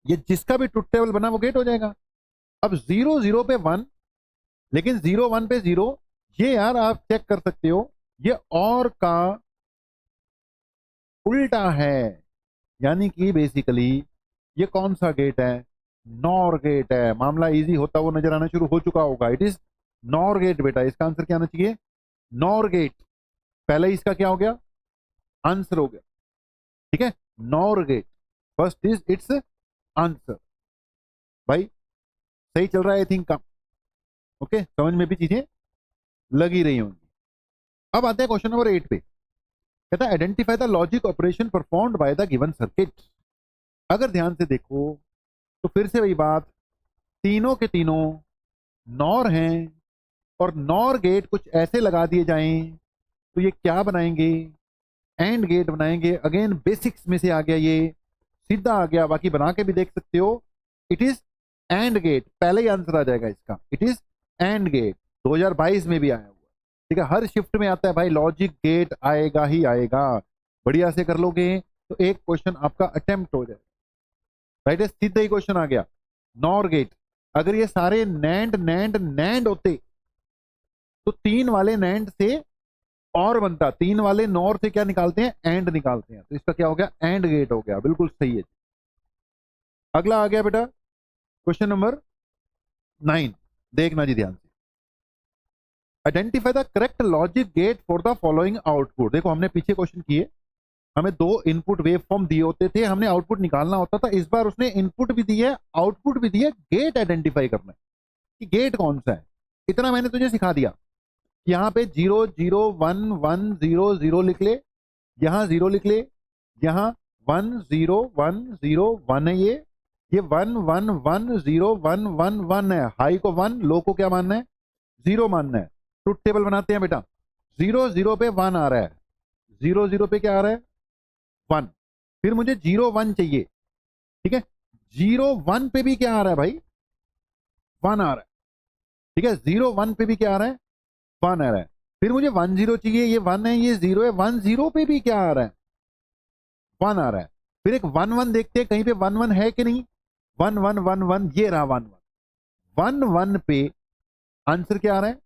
ये जिसका भी ट्रुथ टेबल बना वो गेट हो जाएगा। अब 0 0 पे 1, लेकिन 0 1 पे 0, ये यार आप चेक कर सकते हो, ये और का उल्टा है, यानी कि बेसिकली ये कौन सा गेट है, नॉर गेट है। मामला इजी होता हुआ नजर आना शुरू हो चुका होगा, इट इज नॉर गेट बेटा, इसका आंसर क्या आना चाहिए, नॉर गेट। पहले इसका क्या हो गया, आंसर हो गया, ठीक है, nor get first is its answer. भाई सही चल रहा है आई थिंक काम, ओके, समझ में भी चीजें लगी रही होंगी। अब आते हैं क्वेश्चन नंबर 8 पे, कहता है identify the logic operation performed by the given circuit. अगर ध्यान से देखो तो फिर से वही बात, तीनों के तीनों नॉर हैं, और नॉर गेट कुछ ऐसे लगा दिए जाएं तो ये क्या बनाएंगे, एंड गेट बनाएंगे। अगेन बेसिक्स में से आ गया, ये सीधा आ गया, बाकी बना के भी देख सकते हो, इट इज एंड गेट, पहले ही आंसर आ जाएगा इसका, इट इज एंड गेट। 2022 में भी आया हुआ, ठीक है, हर शिफ्ट में आता है भाई, लॉजिक गेट आएगा ही आएगा। बढ़िया से कर लोगे तो एक क्वेश्चन आपका अटेम्प्ट हो जाएगा, राइट है, सीधा ही क्वेश्चन आ गया, नॉर गेट। अगर ये सारे नैंड नैंड नैंड होते तो 3 वाले नैंड से और बनता, 3 वाले नॉर से क्या निकालते हैं, एंड निकालते हैं, तो इसका क्या हो गया, एंड गेट हो गया, बिल्कुल सही है। अगला आ गया बेटा क्वेश्चन नंबर 9, देखना जी ध्यान से, identify the correct logic get for the following output. देखो हमने पीछे क्वेश्चन किए, हमें 2 इनपुट वेव फॉर्म दिए होते थे, हमने आउटपुट निकालना होता था, इस बार उसने इनपुट भी दी है आउटपुट भी दी है, गेट आइडेंटिफाई करना है कि गेट कौन सा है। इतना मैंने तुझे सिखा दिया, यहाँ पे 0 0 1 1 0 0 लिख ले, यहाँ 0 लिख ले, यहाँ 1 0 1 0 1 है, ये 1 1 1 0 1 1 1 है, हाई को 1, लो को क्या मानना है, 0 मानना है। ट्रुथ टेबल बनाते हैं बेटा, 0 0 पे 1 आ रहा है, 0 0 पे क्या आ रहा है, 1, फिर मुझे 0 1 चाहिए, ठीक है, 0 1 पे भी क्या आ रहा है भाई, 1 आ रहा है, ठीक है, 0 1 पे भी क्या आ रहा है, 1 आ रहा है, फिर मुझे 1 0 चाहिए, ये 1 है ये 0 है, 1 0 पे भी क्या आ रहा है, 1 आ रहा है, फिर एक 1 1 देखते हैं कहीं पे 1 1 है कि नहीं, 1 1 1 1, ये रहा 1 1 1 1 पे आंसर क्या आ रहा है,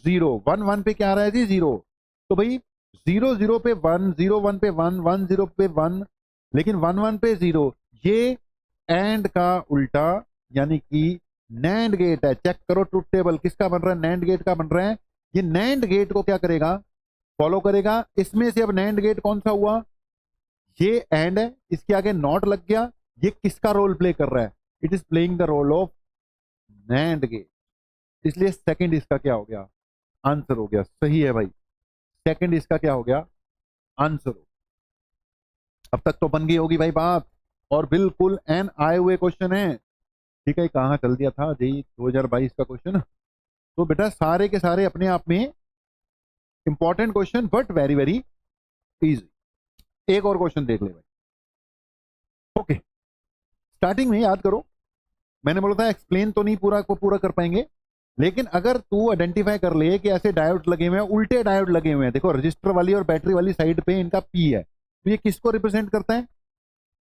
0, 1 1 पे क्या आ रहा है जी, 0, तो भाई 0 0 पे 1, 0 1 पे 1, 1 0 पे 1, लेकिन 1 1 पे 0, ये एंड का उल्टा, यानी कि नैंड गेट है। चेक करो ट्रुथ टेबल किसका बन रहा है, नैंड गेट का बन रहा है। ये नैंड गेट को क्या करेगा, फॉलो करेगा। इसमें से अब नैंड गेट कौन सा हुआ, ये एंड है, इसके आगे नॉट लग गया, ये किसका रोल प्ले कर रहा है, it is playing the role of NAND gate, इसलिए सेकंड इसका क्या हो गया, आंसर हो गया। सही है भाई, सेकंड इसका क्या हो गया, आंसर हो। अब तक तो बन गई होगी भाई बात, और बिल्कुल एन आए हुए क्वेश्चन है, ठीक है, कहाँ चल दिया था जी 2022 का क्वेश्चन। तो बेटा सारे के सारे अपने आप में important question, but very very easy. एक और क्वेश्चन देख ले भाई, ओके, स्टार्टिंग में याद करो मैंने बोला था एक्सप्लेन तो नहीं पूरा को पूरा कर पाएंगे, लेकिन अगर तू आइडेंटिफाई कर ले कि ऐसे डायोड लगे हुए हैं, उल्टे डायोड लगे हुए हैं, देखो रजिस्टर वाली और बैटरी वाली साइड पे इनका पी है, तो ये किसको रिप्रेजेंट करता है,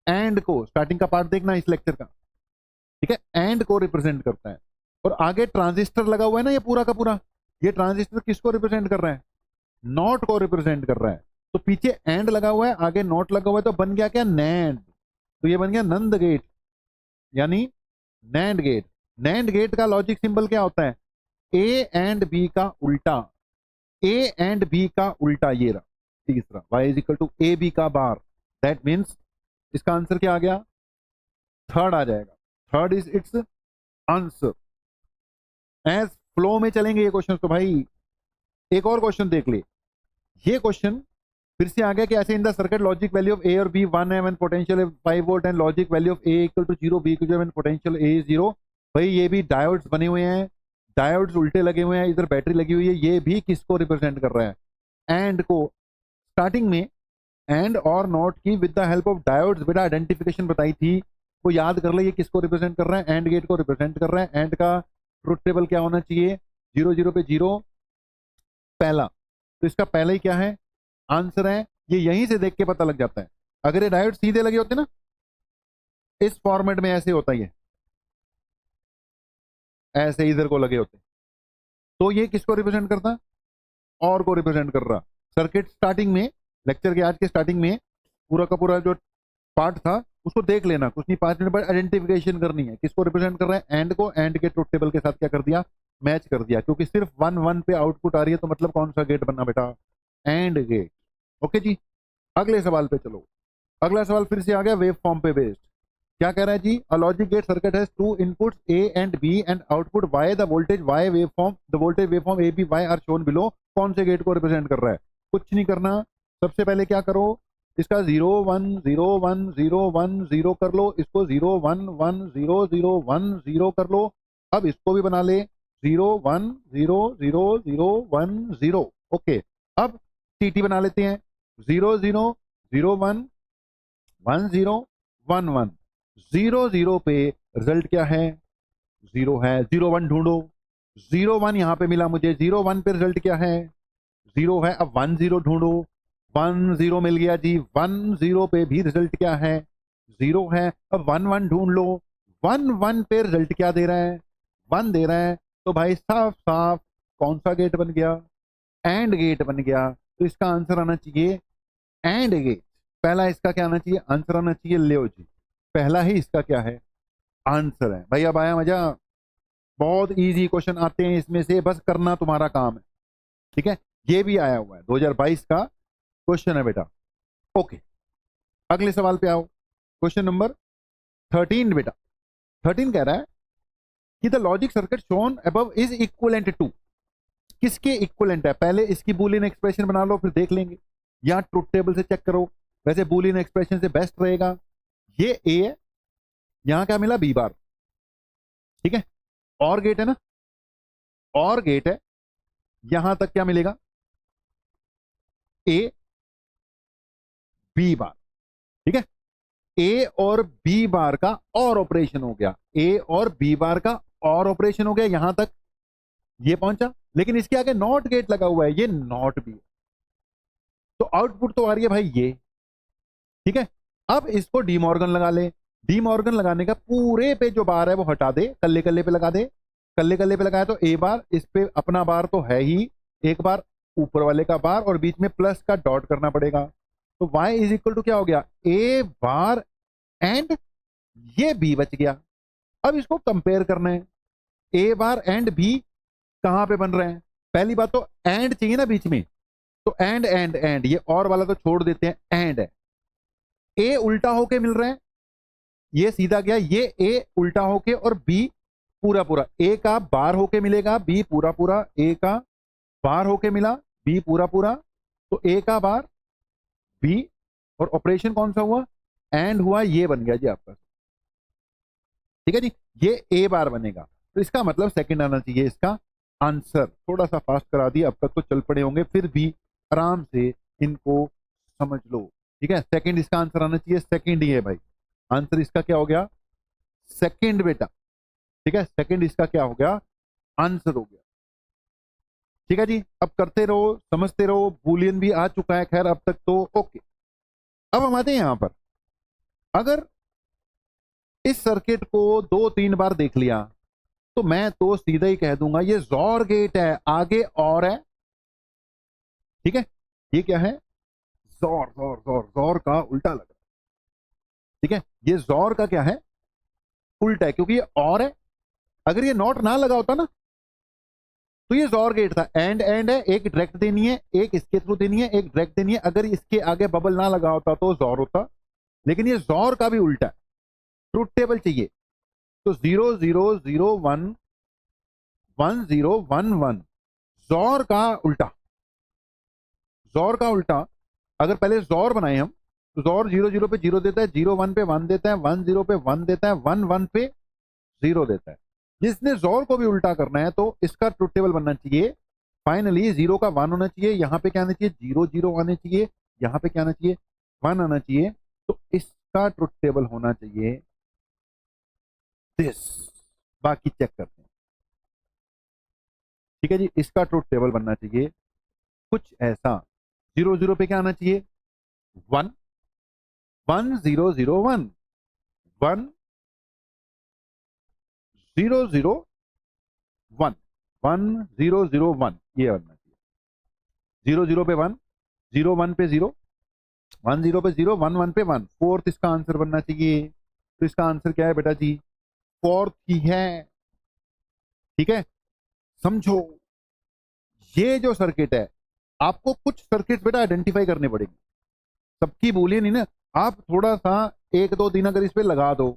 एंड को। स्टार्टिंग का पार्ट देखना इस लेक्चर का, ठीक है, एंड को रिप्रेजेंट करता है। और आगे ट्रांजिस्टर लगा हुआ है ना ये पूरा का पूरा, ये ट्रांजिस्टर किसको रिप्रेजेंट कर रहा है, नॉट को रिप्रेजेंट कर रहा है। तो पीछे एंड लगा हुआ है, आगे नॉट लगा हुआ है, तो बन गया क्या, नैंड। तो ये बन गया नंद गेट, यानी नैंड गेट। नैंड गेट का लॉजिक सिंबल क्या होता है, ए एंड बी का उल्टा, ए एंड बी का उल्टा, ये रहा तीसरा, y is equal to A B का बार, दैट मीन्स इसका आंसर क्या आ गया, थर्ड आ जाएगा, थर्ड इज इट्स आंसर। एज फ्लो में चलेंगे ये क्वेश्चन, तो भाई एक और क्वेश्चन देख ले, ये क्वेश्चन फिर से आ गया कि ऐसे in the circuit logic value of A और बी 1 है when potential 5 volt and logic value of A equal to 0, B equal to when potential A is 0। भाई ये भी डायोड्स बने हुए हैं, डायोड्स उल्टे लगे हुए हैं, इधर बैटरी लगी हुई है, ये भी किसको रिप्रेजेंट कर रहा है? एंड को। स्टार्टिंग में एंड और नॉट की with the help of diodes बेटा आइडेंटिफिकेशन बताई थी, वो याद कर ले, ये किसको रिप्रेजेंट कर रहा है? एंड गेट को रिप्रेजेंट कर रहा है। एंड का ट्रुथ टेबल क्या होना चाहिए? 0 0 पे 0 पहला, तो इसका पहला ही क्या है? आंसर है। ये यहीं से देख के पता लग जाता है। अगर ये डायोड सीधे लगे होते ना इस फॉर्मेट में, ऐसे होता है, ऐसे इधर को लगे होते, तो ये किसको रिप्रेजेंट करता? और को रिप्रेजेंट कर रहा। सर्किट स्टार्टिंग में, लेक्चर के आज के स्टार्टिंग में पूरा का पूरा जो पार्ट था उसको देख लेना, कुछ नहीं, 5 मिनट बाद आइडेंटिफिकेशन करनी है किसको रिप्रेजेंट कर रहा है? एंड को। एंड के ट्रुथ टेबल के साथ क्या कर दिया? मैच कर दिया, क्योंकि सिर्फ 1 1 पे आउटपुट आ रही है, तो मतलब कौन सा गेट बनना बेटा? And gate. ओके जी, अगले सवाल पे चलो। अगला सवाल फिर से आ गया वेव फॉर्म पे बेस्ड। क्या कह रहा है जी? A logic gate circuit has 2 inputs A and B and output Y, the voltage Y waveform, the voltage waveform A B Y are shown below. कौन से गेट को रिप्रेजेंट कर रहा है? कुछ नहीं करना, सबसे पहले क्या करो, इसका 0 1 0 1 0 1 0 कर लो, इसको 0 1 1 0 0 1 0 कर लो। अब इसको भी बना ले 0 1 0 0 0 1 0। ओके, अब टीटी बना लेते हैं 0 0 0 1 1 0 1 1 0 0 पे रिजल्ट क्या है? 0 है। 0 1 ढूंढो, 0 1 यहां पे मिला मुझे, 0 1 पे रिजल्ट क्या है? 0 है। अब 1 0 ढूंढो, 1 0 मिल गया जी। 1 0 पे भी रिजल्ट क्या है? 0 है। अब 1 1 ढूंढ लो, 1 1 पे रिजल्ट क्या दे रहा है? 1 दे रहा है। तो भाई साफ साफ कौन सा गेट बन गया? एंड गेट बन गया। तो इसका आंसर आना चाहिए एंड गेट। पहला इसका क्या आना चाहिए? आंसर आना चाहिए। ले जी, पहला ही इसका क्या है? आंसर है। भाई अब आया मजा। बहुत इजी क्वेश्चन आते हैं इसमें से, बस करना तुम्हारा काम है। ठीक है, ये भी आया हुआ है, 2022 का क्वेश्चन है बेटा। ओके, अगले सवाल पे आओ। क्वेश्चन नंबर 13 बेटा। 13 कह रहा है कि the logic circuit shown above is equivalent to. किसके इक्विवेलेंट है? पहले इसकी बूलियन एक्सप्रेशन बना लो, फिर देख लेंगे, या ट्रुथ टेबल से चेक करो। वैसे बूलियन एक्सप्रेशन से बेस्ट रहेगा। ये ए है, यहां क्या मिला? B bar. ठीक है, और गेट है ना, और गेट है, यहां तक क्या मिलेगा? A B bar. ठीक है, ए और बी बार का और ऑपरेशन हो गया, ए और बी बार का और ऑपरेशन हो गया, यहां तक ये पहुंचा। लेकिन इसके आगे नॉट गेट लगा हुआ है, ये नॉट भी है, तो आउटपुट तो आ रही है भाई ये। ठीक है, अब इसको डीमॉर्गन लगा ले। डीमॉर्गन लगाने का पूरे पे जो बार है वो हटा दे, कल्ले कल्ले पे लगा दे। कल्ले कल्ले पे लगाया तो ए बार, इस पे अपना बार तो है ही, एक बार ऊपर वाले का बार, और बीच में प्लस का डॉट करना पड़ेगा। तो y इज इक्वल टू क्या हो गया? ए बार एंड ये बी बच गया। अब इसको कंपेयर करना है, ए बार एंड बी कहां पे बन रहे हैं? पहली बात तो एंड चाहिए ना बीच में, तो एंड एंड एंड, ये और वाला तो छोड़ देते हैं, एंड है। ए उल्टा होके मिल रहा है, ये सीधा गया, ये ए उल्टा होके, और बी पूरा पूरा। ए का बार होके मिलेगा, बी पूरा पूरा, ए का बार होके मिला, बी पूरा पूरा, तो ए का बार बी, और ऑपरेशन कौन सा हुआ? एंड हुआ, ये बन गया जी आपका। ठीक है जी, ये ए बार बनेगा, तो इसका मतलब सेकंड आना चाहिए इसका आंसर। थोड़ा सा फास्ट करा दिया, अब तक तो चल पड़े होंगे, फिर भी आराम से इनको समझ लो। ठीक है, सेकंड इसका आंसर आना चाहिए, सेकंड ही है भाई आंसर। इसका क्या हो गया? सेकंड बेटा। ठीक है, सेकंड इसका क्या हो गया? आंसर हो गया। ठीक है जी, अब करते रहो, समझते रहो। बूलियन भी आ चुका है खैर अब तक तो। ओके, अब हम आते हैं यहां पर। अगर इस सर्किट को 2-3 बार देख लिया तो मैं तो सीधा ही कह दूंगा ये जॉर गेट है, आगे और है। ठीक है, ये क्या है? जॉर जॉर जॉर, जॉर का उल्टा लग रहा है। ठीक है, ये जॉर का क्या है? उल्टा है, क्योंकि ये और है। अगर ये नॉट ना लगा होता ना तो ये जॉर गेट था। एंड एंड है, एक डायरेक्ट देनी है, एक इसके थ्रू देनी है, एक डायरेक्ट देनी है। अगर इसके आगे बबल ना लगा होता तो जॉर होता, लेकिन ये जॉर का भी उल्टा है। ट्रुथ टेबल चाहिए तो 0 0 0 1 1 0 1 1, जॉर का उल्टा। जॉर का उल्टा, अगर पहले जॉर बनाए हम तो जॉर 0 0 पे 0 देता है, 0 1 पे 1 देता है, 1 0 पे 1 देता है, 1 1 पे 0 देता है। जिसने जोर को भी उल्टा करना है तो इसका ट्रुथ टेबल बनना चाहिए फाइनली 0 का 1 होना चाहिए, यहाँ पे क्या आना चाहिए 0 0 आने चाहिए, यहाँ पे क्या आना चाहिए 1 आना चाहिए। तो इसका ट्रुथ टेबल होना चाहिए दिस। बाकी चेक करते हैं। ठीक है जी, इसका ट्रुथ टेबल बनना चाहिए कुछ ऐसा। 0 0 पे क्या आना चाहिए 1 1 0 0 1 1 0 0 1 1 0 0 1 ये बनना चाहिए। 0 0 पे 1 0 1 पे 0 1 0 पे 0 1 1 पे 1 फोर्थ इसका आंसर बनना चाहिए। तो इसका आंसर क्या है बेटा जी फोर्थ ही है। ठीक है, समझो ये जो सर्किट है आपको कुछ सर्किट बेटा आइडेंटिफाई करने पड़ेंगे, सबकी बोलिए नहीं ना। आप थोड़ा सा 1 2 दिन अगर इस पे लगा दो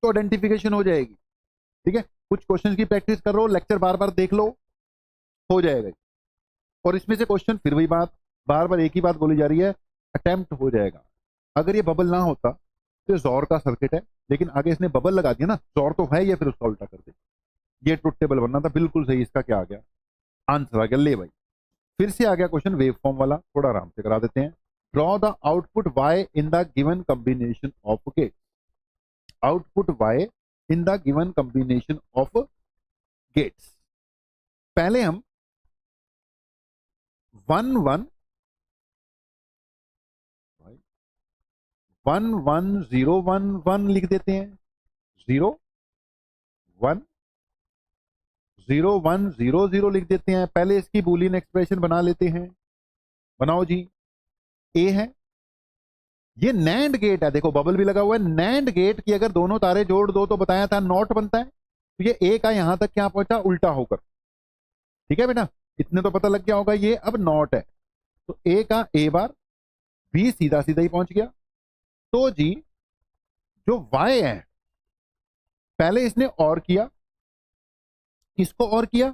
तो आइडेंटिफिकेशन हो जाएगी। ठीक है, कुछ क्वेश्चंस की प्रैक्टिस करो, लेक्चर बार बार देख लो, हो जाएगा। और इसमें से क्वेश्चन फिर वही बात, बार बार एक ही बात बोली जा रही है, अटेम्प्ट हो जाएगा। अगर ये बबल ना होता तो जोर का सर्किट है, लेकिन आगे इसने बबल लगा दिया ना, जोर तो है, ये फिर उसका उल्टा कर दे। ये ट्रुथ टेबल बनना था, बिल्कुल सही। इसका क्या आ गया आंसर आ गया। ले भाई फिर से आ गया क्वेश्चन वेव फॉर्म वाला, थोड़ा आराम से करा देते हैं। Draw the output y in the given combination of gate. Output y in the given combination of gates. पहले हम 1 1 1 1 0 1 1 लिख देते हैं। 0 1 0 1 0 0 लिख देते हैं। पहले इसकी बूलियन एक्सप्रेशन बना लेते हैं। बनाओ जी। ए है, ये नैंड गेट है, देखो बबल भी लगा हुआ है। नैंड गेट की अगर दोनों तारे जोड़ दो तो बताया था नॉट बनता है। तो ये ए का यहां तक क्या पहुंचा उल्टा होकर। ठीक है बेटा, इतने तो पता लग गया होगा, ये अब नॉट है। तो ए का ए बार, बी सीधा सीधा ही पहुंच गया। तो जी जो वाई है पहले इसने और किया, किसको और किया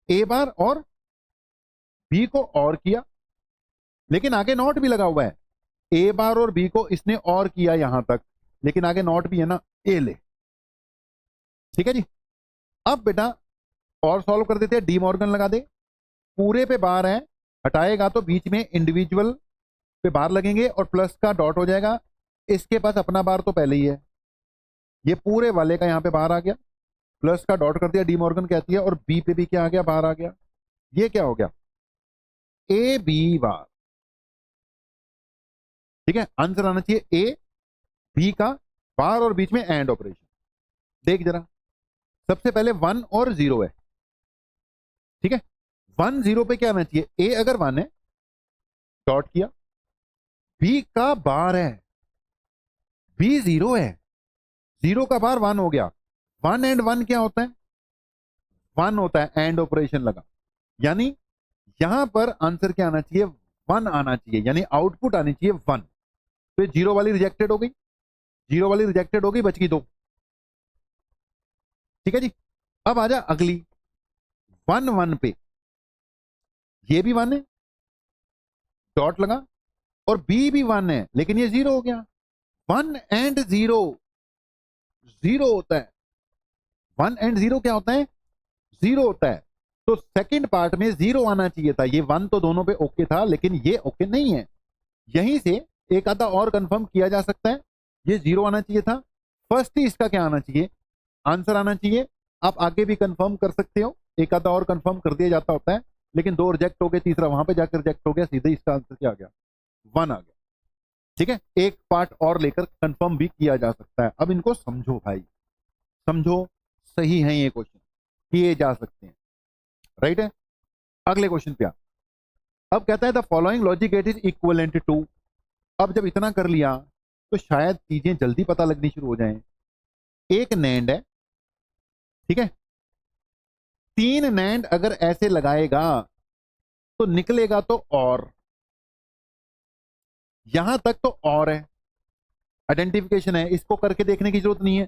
ए बार और बी को और किया, लेकिन आगे नॉट भी लगा हुआ है। ए बार और बी को इसने और किया यहां तक, लेकिन आगे नॉट भी है ना, ए ले। ठीक है जी, अब बेटा और सॉल्व कर देते हैं। डी मॉर्गन लगा दे, पूरे पे बार है, हटाएगा तो बीच में इंडिविजुअल पे बार लगेंगे और प्लस का डॉट हो जाएगा। इसके पास अपना बार तो पहले ही है, ये पूरे वाले का यहां पे बार आ गया, प्लस का डॉट कर दिया, डी मॉर्गन कहती है। और बी पे भी क्या आ गया बार आ गया। ये क्या हो गया ए बी बार। ठीक है, आंसर आना चाहिए ए बी का बार और बीच में एंड ऑपरेशन। देख जरा, सबसे पहले 1 और 0 है। ठीक है, 1 0 पे क्या आना चाहिए ए अगर 1 है डॉट किया, बी का बार है, बी 0 है, 0 का बार 1 हो गया। 1 एंड 1 क्या होता है 1 होता है, एंड ऑपरेशन लगा। यानी यहां पर आंसर क्या आना चाहिए 1 आना चाहिए, यानी आउटपुट आनी चाहिए 1। तो 0 वाली रिजेक्टेड हो गई, 0 वाली रिजेक्टेड हो गई, बच गई 2। ठीक है जी, अब आ जा अगली 1 1 पे, ये भी 1 है डॉट लगा, और बी भी 1 है लेकिन ये 0 हो गया। 1 एंड 0 0 होता है, 1 एंड 0 क्या होता है 0 होता है। तो सेकंड पार्ट में 0 आना चाहिए था, ये 1 तो दोनों पे ओके था, लेकिन ये ओके नहीं है। यहीं से एक आधा और कंफर्म किया जा सकता है, ये 0 आना चाहिए था। फर्स्ट ही इसका क्या आना चाहिए आंसर आना चाहिए। आप आगे भी कंफर्म कर सकते हो, एक आधा और कंफर्म कर दिया जाता होता है, लेकिन 2 रिजेक्ट हो गए, तीसरा वहां पे जाकर रिजेक्ट हो गया, सीधे इसका आंसर क्या आ गया 1 आ गया। ठीक है, एक पार्ट और लेकर कंफर्म भी किया जा सकता है। अब इनको समझो भाई, समझो, सही है ये क्वेश्चन, किए जा सकते हैं, राइट है। अगले क्वेश्चन पे अब कहता है the following logic gate is equivalent to. अब जब इतना कर लिया तो शायद चीजें जल्दी पता लगनी शुरू हो जाएं। एक नैंड है, ठीक है, 3 नैंड अगर ऐसे लगाएगा तो निकलेगा तो और, यहां तक तो और है, आइडेंटिफिकेशन है, इसको करके देखने की जरूरत नहीं है,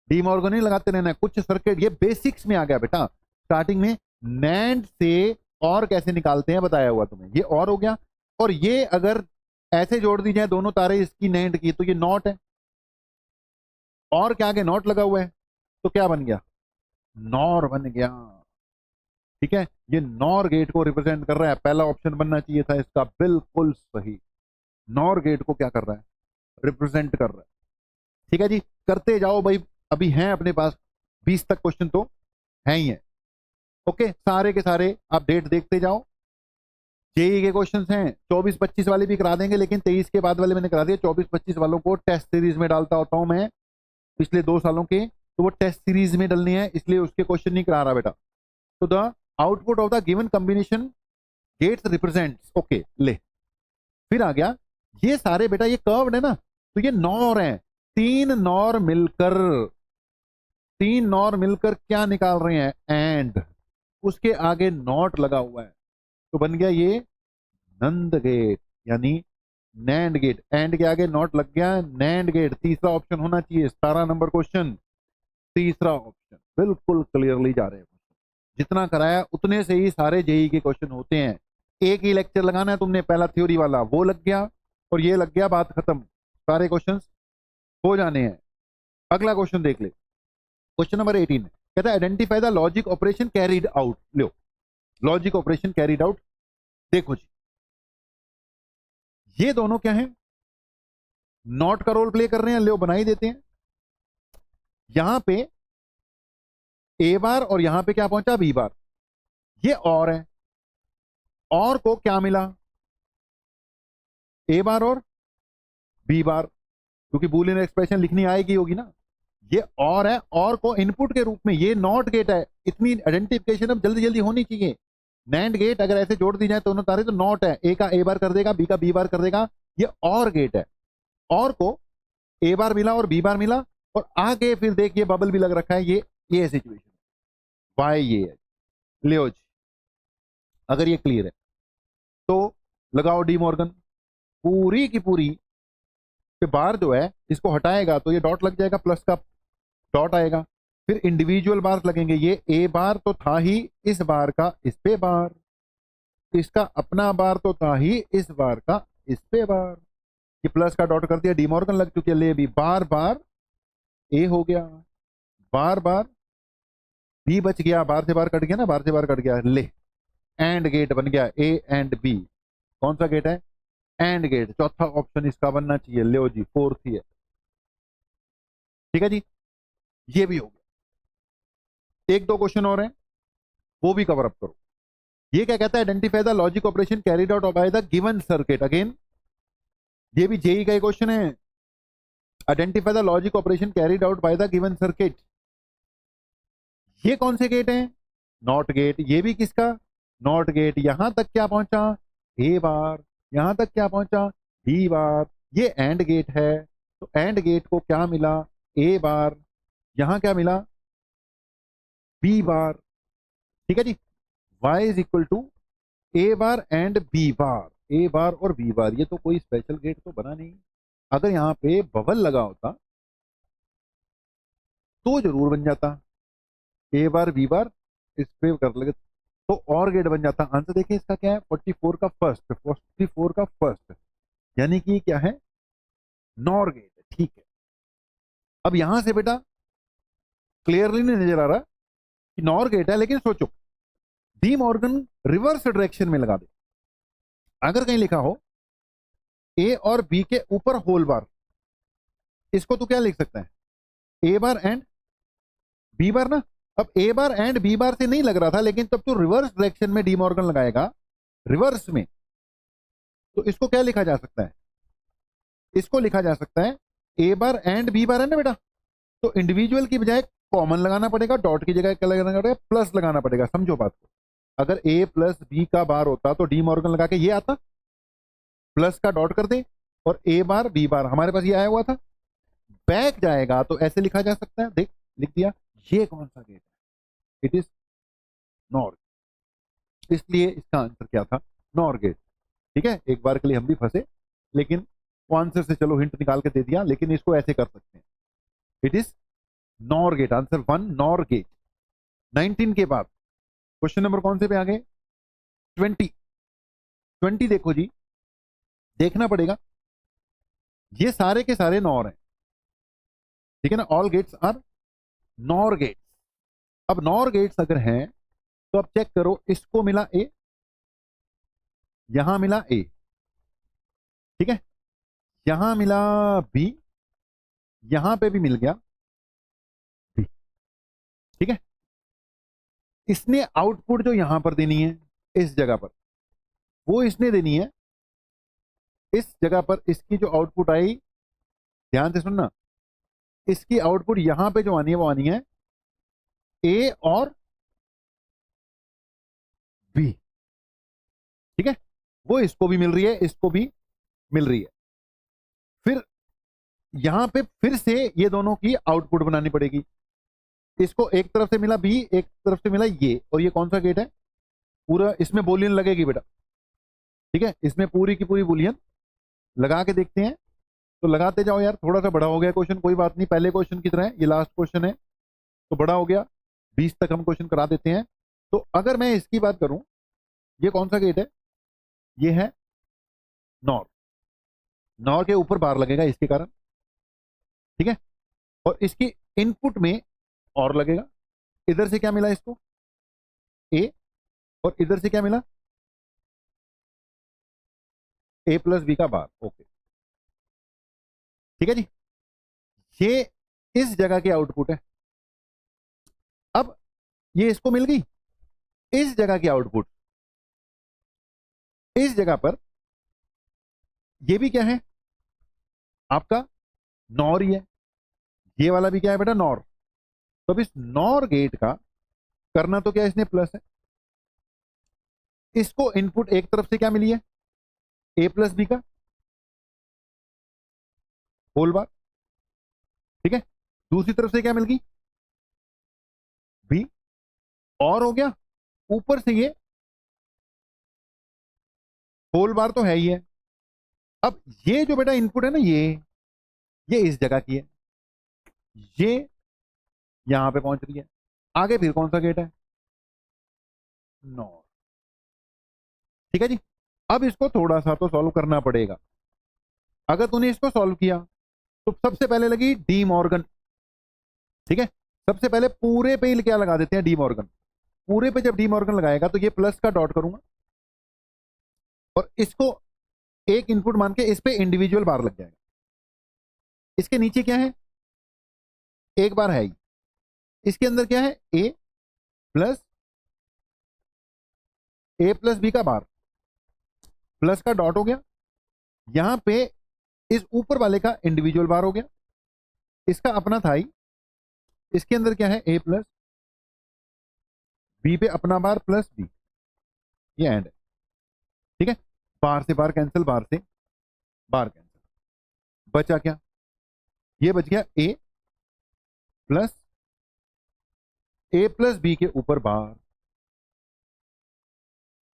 डीमॉर्गन नहीं लगाते रहना है। कुछ सर्किट ये बेसिक्स में आ गया बेटा, स्टार्टिंग में नैंड से और कैसे निकालते हैं बताया हुआ तुम्हें, ये और हो गया। और ये अगर ऐसे जोड़ दी जाए दोनों तारे इसकी नैंड की तो ये नॉट है, और क्या आगे नॉट लगा हुआ है, तो क्या बन गया, नॉर बन गया। ठीक है, ये नॉर गेट को रिप्रेजेंट कर रहा है, पहला ऑप्शन बनना चाहिए था इसका, बिल्कुल सही। नॉर गेट को क्या कर रहा है, रिप्रेजेंट कर रहा है। ठीक है जी, करते जाओ भाई, अभी हैं अपने पास 20 तक क्वेश्चन तो है ही है। ओके, सारे के सारे आप डेट देखते जाओ। जेई के क्वेश्चंस हैं, 24-25 वाले भी करा देंगे, लेकिन 23 के बाद वाले मैंने करा दिए। 24-25 वालों को टेस्ट सीरीज में डालता होता हूं मैं पिछले 2 सालों के, तो वो टेस्ट सीरीज में डलने हैं, इसलिए उसके क्वेश्चन नहीं करा रहा बेटा। तो the output of the given combination gates represents, okay ले, फिर आ गया ये सारे बेटा, ये कर्व्ड है ना, तो ये नॉर है, तीन नॉर मिलकर क्या निकाल रहे हैं, एंड उसके आगे नॉट लगा हुआ है, तो बन गया ये नंद गेट, यानी नैंड गेट। एंड के आगे नॉट लग गया, नैंड गेट। तीसरा ऑप्शन होना चाहिए, 17 नंबर क्वेश्चन, तीसरा ऑप्शन। बिल्कुल क्लियरली जा रहे हैं, जितना कराया उतने से ही सारे जेई के क्वेश्चन होते हैं। एक ही लेक्चर लगाना है तुमने, पहला थ्योरी वाला वो लग गया और ये लग गया, बात खत्म, सारे क्वेश्चन हो जाने हैं। अगला क्वेश्चन देख ले, क्वेश्चन नंबर 18 कहता है identify the logic operation carried out. Low, logic operation carried out, देखो जी, ये दोनों क्या है, नॉट का रोल प्ले कर रहे हैं, लो बना ही देते हैं। यहां पे ए बार और यहां पे क्या पहुंचा, बी बार, ये और है, और को क्या मिला, ए बार और बी बार, क्योंकि बूलियन एक्सप्रेशन लिखनी आएगी होगी ना, ये और है, और को इनपुट के रूप में, ये नॉट गेट है। इतनी आइडेंटिफिकेशन अब जल्दी जल्दी होनी चाहिए। नैंड गेट अगर ऐसे जोड़ दी जाए दोनों तारे, तो नॉट है, ए का ए बार कर देगा, बी का बी बार कर देगा, ये और गेट है। और को ए बार मिला और बी बार मिला, और आगे फिर देखिए बबल भी लग रखा है, ये सिचुएशन, वाई ये है। लियो जी, अगर ये क्लियर है तो लगाओ डी मॉर्गन, पूरी की पूरी के बार जो है इसको हटाएगा तो ये डॉट लग जाएगा, प्लस का डॉट आएगा, फिर इंडिविजुअल बार लगेंगे। ये ए बार तो था ही, इस बार का इस पे बार, इसका अपना बार तो था ही, इस बार का इस पे बार, ये प्लस का डॉट कर दिया, डीमॉर्गन लग चुकी है। ले भी बार बार ए हो गया, बार बार बी बच गया, बार से बार कट गया ना, बार से बार कट गया। ले, एंड गेट बन गया, ए एंड बी। कौन सा गेट है, एंड गेट। चौथा ऑप्शन इसका बनना चाहिए, लो जी, फोर्थ ही है। ठीक है जी, ये भी हो गया। एक दो क्वेश्चन और हैं, वो भी कवर अप करो। ये क्या कहता है, identify the logic operation carried out by the given circuit. Again ये भी जेई का ही क्वेश्चन है, identify the logic operation carried out by the given circuit. ये कौन से गेट हैं, नॉट गेट। ये भी किसका, नॉट गेट। यहां तक क्या पहुंचा, ए बार, यहां तक क्या पहुंचा, बी बार। ये एंड गेट है, तो एंड गेट को क्या मिला, ए बार, यहां क्या मिला, बी बार। ठीक है जी, y is equal to A bar and B bar, A bar और बी बार। ये तो कोई स्पेशल गेट तो बना नहीं। अगर यहां पे बबल लगा होता तो जरूर बन जाता, ए बार बी बार इस पे कर लगे तो और गेट बन जाता। आंसर देखिए इसका क्या है, 44 का फर्स्ट, 44 का फर्स्ट, यानी कि क्या है, नॉर गेट। ठीक है, अब यहां से बेटा क्लियरली नहीं नजर आ रहा कि नॉर गेट है, लेकिन सोचो डी मॉर्गन रिवर्स डायरेक्शन में लगा दे। अगर कहीं लिखा हो ए और बी के ऊपर होल बार, इसको तो क्या लिख सकता है, ए बार एंड बी बार ना। अब ए बार एंड बी बार से नहीं लग रहा था, लेकिन तब तो रिवर्स डायरेक्शन में डी मॉर्गन लगाएगा, रिवर्स में, तो इसको क्या लिखा जा सकता है, इसको लिखा जा सकता है ए बार एंड बी बार है ना बेटा, तो इंडिविजुअल की बजाय कॉमन लगाना पड़ेगा, डॉट की जगह क्या लगाना पड़ेगा, प्लस लगाना पड़ेगा। समझो बात को, अगर ए प्लस बी का बार होता तो डी मॉर्गन लगा के ये आता, प्लस का डॉट कर दे, और ए बार बी बार हमारे पास ये आया हुआ था। बैक जाएगा तो ऐसे लिखा जा सकता है, देख लिख दिया। ये कौन सा गेट है, इट इज नॉर, इसलिए इसका आंसर क्या था, नॉर गेट। ठीक है, एक बार के लिए हम भी फंसे, लेकिन वो आंसर से चलो हिंट निकाल के दे दिया, लेकिन इसको ऐसे कर सकते हैं, it is NOR gate. Answer 1 NOR gate. 19 के बाद क्वेश्चन नंबर कौन से पे आ गए, 20। 20 देखो जी, देखना पड़ेगा, ये सारे के सारे नॉर हैं, ठीक है ना, all gates are NOR gates. अब नॉर गेट्स अगर हैं तो अब चेक करो, इसको मिला ए, यहां मिला ए, ठीक है, यहां मिला बी, यहां पे भी मिल गया बी, ठीक है। इसने आउटपुट जो यहां पर देनी है इस जगह पर, वो इसने देनी है इस जगह पर। इसकी जो आउटपुट आई, ध्यान से सुनना, इसकी आउटपुट यहां पे जो आनी है वो आनी है ए और बी, ठीक है। वो इसको भी मिल रही है, इसको भी मिल रही है। फिर यहां पे फिर से ये दोनों की आउटपुट बनानी पड़ेगी। इसको एक तरफ से मिला बी, एक तरफ से मिला ये, और ये कौन सा गेट है? पूरा इसमें बुलियन लगेगी बेटा, ठीक है। इसमें पूरी की पूरी बुलियन लगा के देखते हैं। तो लगाते जाओ यार, थोड़ा सा बड़ा हो गया क्वेश्चन, कोई बात नहीं, पहले क्वेश्चन की तरह है, ये लास्ट क्वेश्चन है तो बड़ा हो गया, 20 तक हम क्वेश्चन करा देते हैं। तो अगर मैं इसकी बात करूं, ये कौन सा गेट है? ये है नॉर। नॉर के ऊपर बार लगेगा इसके कारण, ठीक है। और इसकी इनपुट में और लगेगा। इधर से क्या मिला इसको? ए, और इधर से क्या मिला? ए प्लस बी का बार, ओके, ठीक है जी। ये इस जगह की आउटपुट है। अब ये इसको मिल गई, इस जगह की आउटपुट इस जगह पर, ये भी क्या है आपका? नॉर ही है। ये वाला भी क्या है बेटा? नॉर। तो अब इस नॉर गेट का करना तो क्या, इसने प्लस है। इसको इनपुट एक तरफ से क्या मिली है? ए प्लस बी का होल बार, ठीक है। दूसरी तरफ से क्या मिल गई? बी, और हो गया ऊपर से ये होल बार तो है ही है। अब ये जो बेटा इनपुट है ना, ये इस जगह की है, ये यहां पे पहुंच रही है। आगे फिर कौन सा गेट है? नॉर, ठीक है जी। अब इसको थोड़ा सा तो सॉल्व करना पड़ेगा। अगर तूने इसको सॉल्व किया तो सबसे पहले लगी डी मॉर्गन, ठीक है। सबसे पहले पूरे पे ही क्या लगा देते हैं? De Morgan. पूरे पे जब डी मॉर्गन लगाएगा तो ये प्लस का डॉट करूंगा, और इसको एक इनपुट मान के इस पे इंडिविजुअल बार लग जाएगा। इसके नीचे क्या है? एक बार है ही। इसके अंदर क्या है? ए प्लस बी का बार, प्लस का डॉट हो गया। यहां पे इस ऊपर वाले का इंडिविजुअल बार हो गया, इसका अपना था ही। इसके अंदर क्या है? ए प्लस बी पे अपना बार प्लस बी, ये एंड है, ठीक है। बार से बार कैंसिल, बार से बार कैंसिल, बचा क्या? ये बच गया प्लस ए प्लस बी के ऊपर बार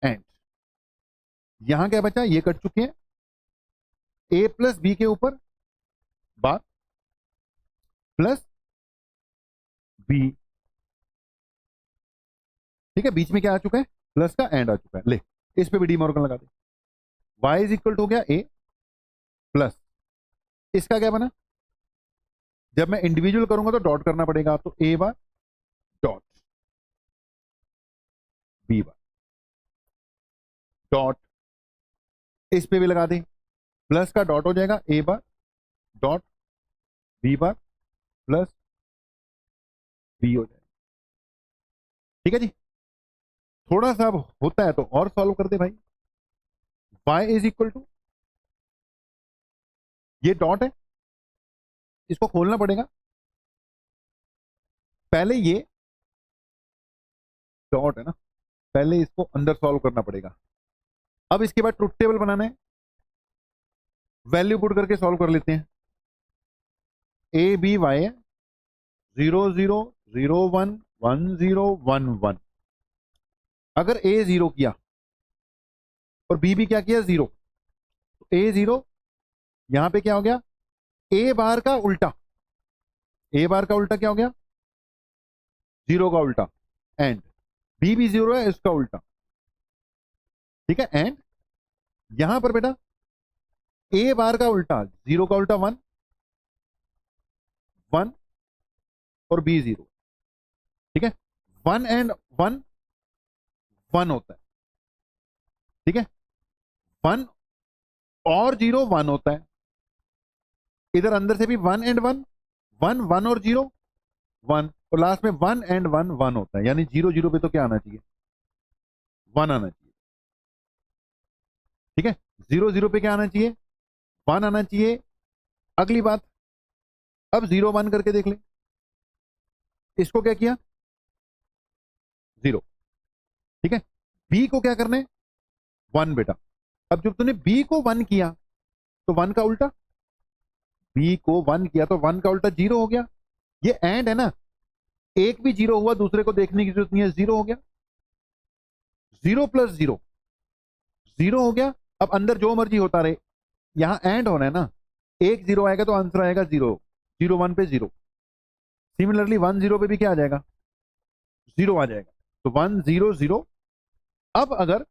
एंड। यहां क्या बचा? ये कट चुके हैं, ए प्लस बी के ऊपर बार प्लस बी, ठीक है। बीच में क्या आ चुका है? प्लस का एंड आ चुका है। ले, इस पे भी डी मॉर्गन लगा दे। y इज इक्वल टू हो गया ए प्लस, इसका क्या बना? जब मैं इंडिविजुअल करूंगा तो डॉट करना पड़ेगा, तो A bar dot B bar dot, इस पे भी लगा दे, प्लस का डॉट हो जाएगा A bar dot B bar plus B हो जाएगा, ठीक है जी। थोड़ा सा अब होता है तो और सॉल्व कर दे भाई। y इज इक्वल टू, ये डॉट है, इसको खोलना पड़ेगा। पहले ये डॉट है ना, पहले इसको अंदर सॉल्व करना पड़ेगा। अब इसके बाद ट्रुथ टेबल बनाना है, वैल्यू पुट करके सॉल्व कर लेते हैं। A B Y 0 0 0 1 1 0 1 1। अगर ए 0 किया और बी भी क्या किया? 0, तो ए 0, यहां पे क्या हो गया? ए बार का उल्टा, ए बार का उल्टा क्या हो गया? 0 का उल्टा, एंड बी भी 0 है, इसका उल्टा, ठीक है। एंड यहां पर बेटा ए बार का उल्टा, 0 का उल्टा 1 1, और बी 0, ठीक है। 1 एंड 1 1 होता है, ठीक है। 1 और 0 1 होता है, इधर अंदर से भी 1 एंड 1 1 1 और 0 1, और लास्ट में 1 एंड 1 1 होता है, यानी 0 0 पे तो क्या आना चाहिए, 1 आना चाहिए, ठीक है। 0 0 पे क्या आना चाहिए, 1 आना चाहिए। अगली बात, अब 0 1 करके देख ले, इसको क्या किया, 0, ठीक है। बी को क्या करना है, 1 बेटा। अब जब तूने बी को 1 किया तो 1 का उल्टा, बी को 1 किया तो 1 का उल्टा 0 हो गया। ये एंड है ना, एक भी 0 हुआ दूसरे को देखने की जरूरत नहीं है, 0 हो गया। 0 प्लस 0 0 हो गया। अब अंदर जो मर्जी होता रहे, यहां एंड होना है ना, एक 0 आएगा तो आंसर आएगा 0, 0 1 पे 0। सिमिलरली 1 0 पे भी क्या आ जाएगा, 0 आ जाएगा। तो 1 0 0। अब अगर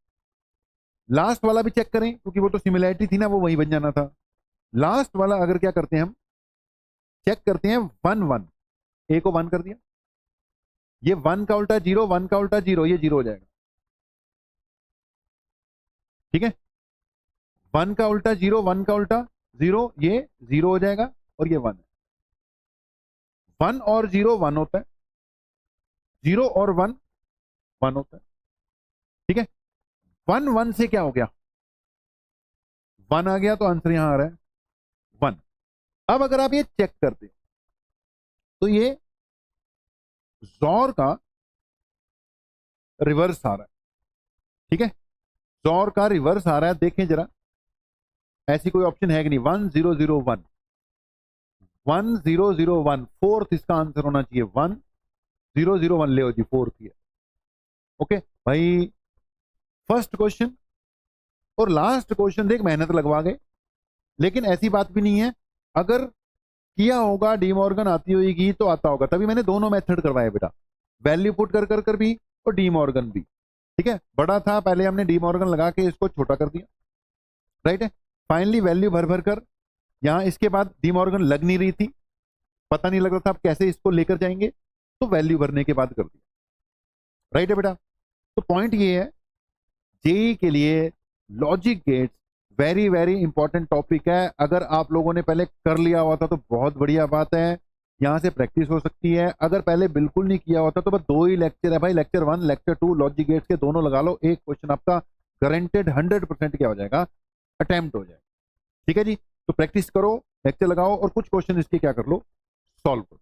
लास्ट वाला भी चेक करें, क्योंकि वो तो सिमिलैरिटी थी ना, वो वही बन जाना था। लास्ट वाला अगर क्या करते हैं हम, चेक करते हैं 1 1, ए को 1 कर दिया, ये 1 का उल्टा 0 1 का उल्टा 0, ये 0 हो जाएगा, ठीक है। 1 का उल्टा 0 1 का उल्टा 0, ये 0 हो जाएगा, और ये 1 है। 1 और 0 1 होता है, 0 और 1 1 होता है, ठीक है। 1 1 से क्या हो गया, 1 आ गया, तो आंसर यहां आ रहा है 1। अब अगर आप ये चेक करते तो ये जौर का रिवर्स आ रहा है, ठीक है। जौर का रिवर्स आ रहा है, देखें जरा, ऐसी कोई ऑप्शन है कि नहीं। 1 0 0 1 1 0 0 1, फोर्थ इसका आंसर होना चाहिए 1 0 0 1, ले जी फोर्थ ही है, ओके भाई। फर्स्ट क्वेश्चन और लास्ट क्वेश्चन देख मेहनत लगवा गए, लेकिन ऐसी बात भी नहीं है, अगर किया होगा डीमॉर्गन आती होगी तो आता होगा, तभी मैंने दोनों मेथड करवाए बेटा, वैल्यू पुट कर कर कर भी और डीमॉर्गन भी, ठीक है। बड़ा था पहले हमने डीमॉर्गन लगा के इसको छोटा कर दिया, राइट है। फाइनली वैल्यू भर भर कर, यहां इसके बाद डीमॉर्गन लग नहीं रही थी, पता नहीं लग रहा था आप कैसे इसको लेकर जाएंगे, तो वैल्यू भरने के बाद कर दिया, राइट है बेटा। तो पॉइंट ये है, जेई के लिए logic gates very very important topic है। अगर आप लोगों ने पहले कर लिया हुआ था तो बहुत बढ़िया बात है, यहां से प्रैक्टिस हो सकती है। अगर पहले बिल्कुल नहीं किया होता तो बस 2 ही लेक्चर है भाई, लेक्चर 1 लेक्चर 2 लॉजिक गेट्स के दोनों लगा लो, एक क्वेश्चन आपका गारंटेड 100% क्या हो जाएगा, अटेम्प्ट हो जाएगा, ठीक है जी। तो प्रैक्टिस करो, लेक्चर लगाओ और कुछ क्वेश्चन इसके क्या कर लो, सॉल्व करो।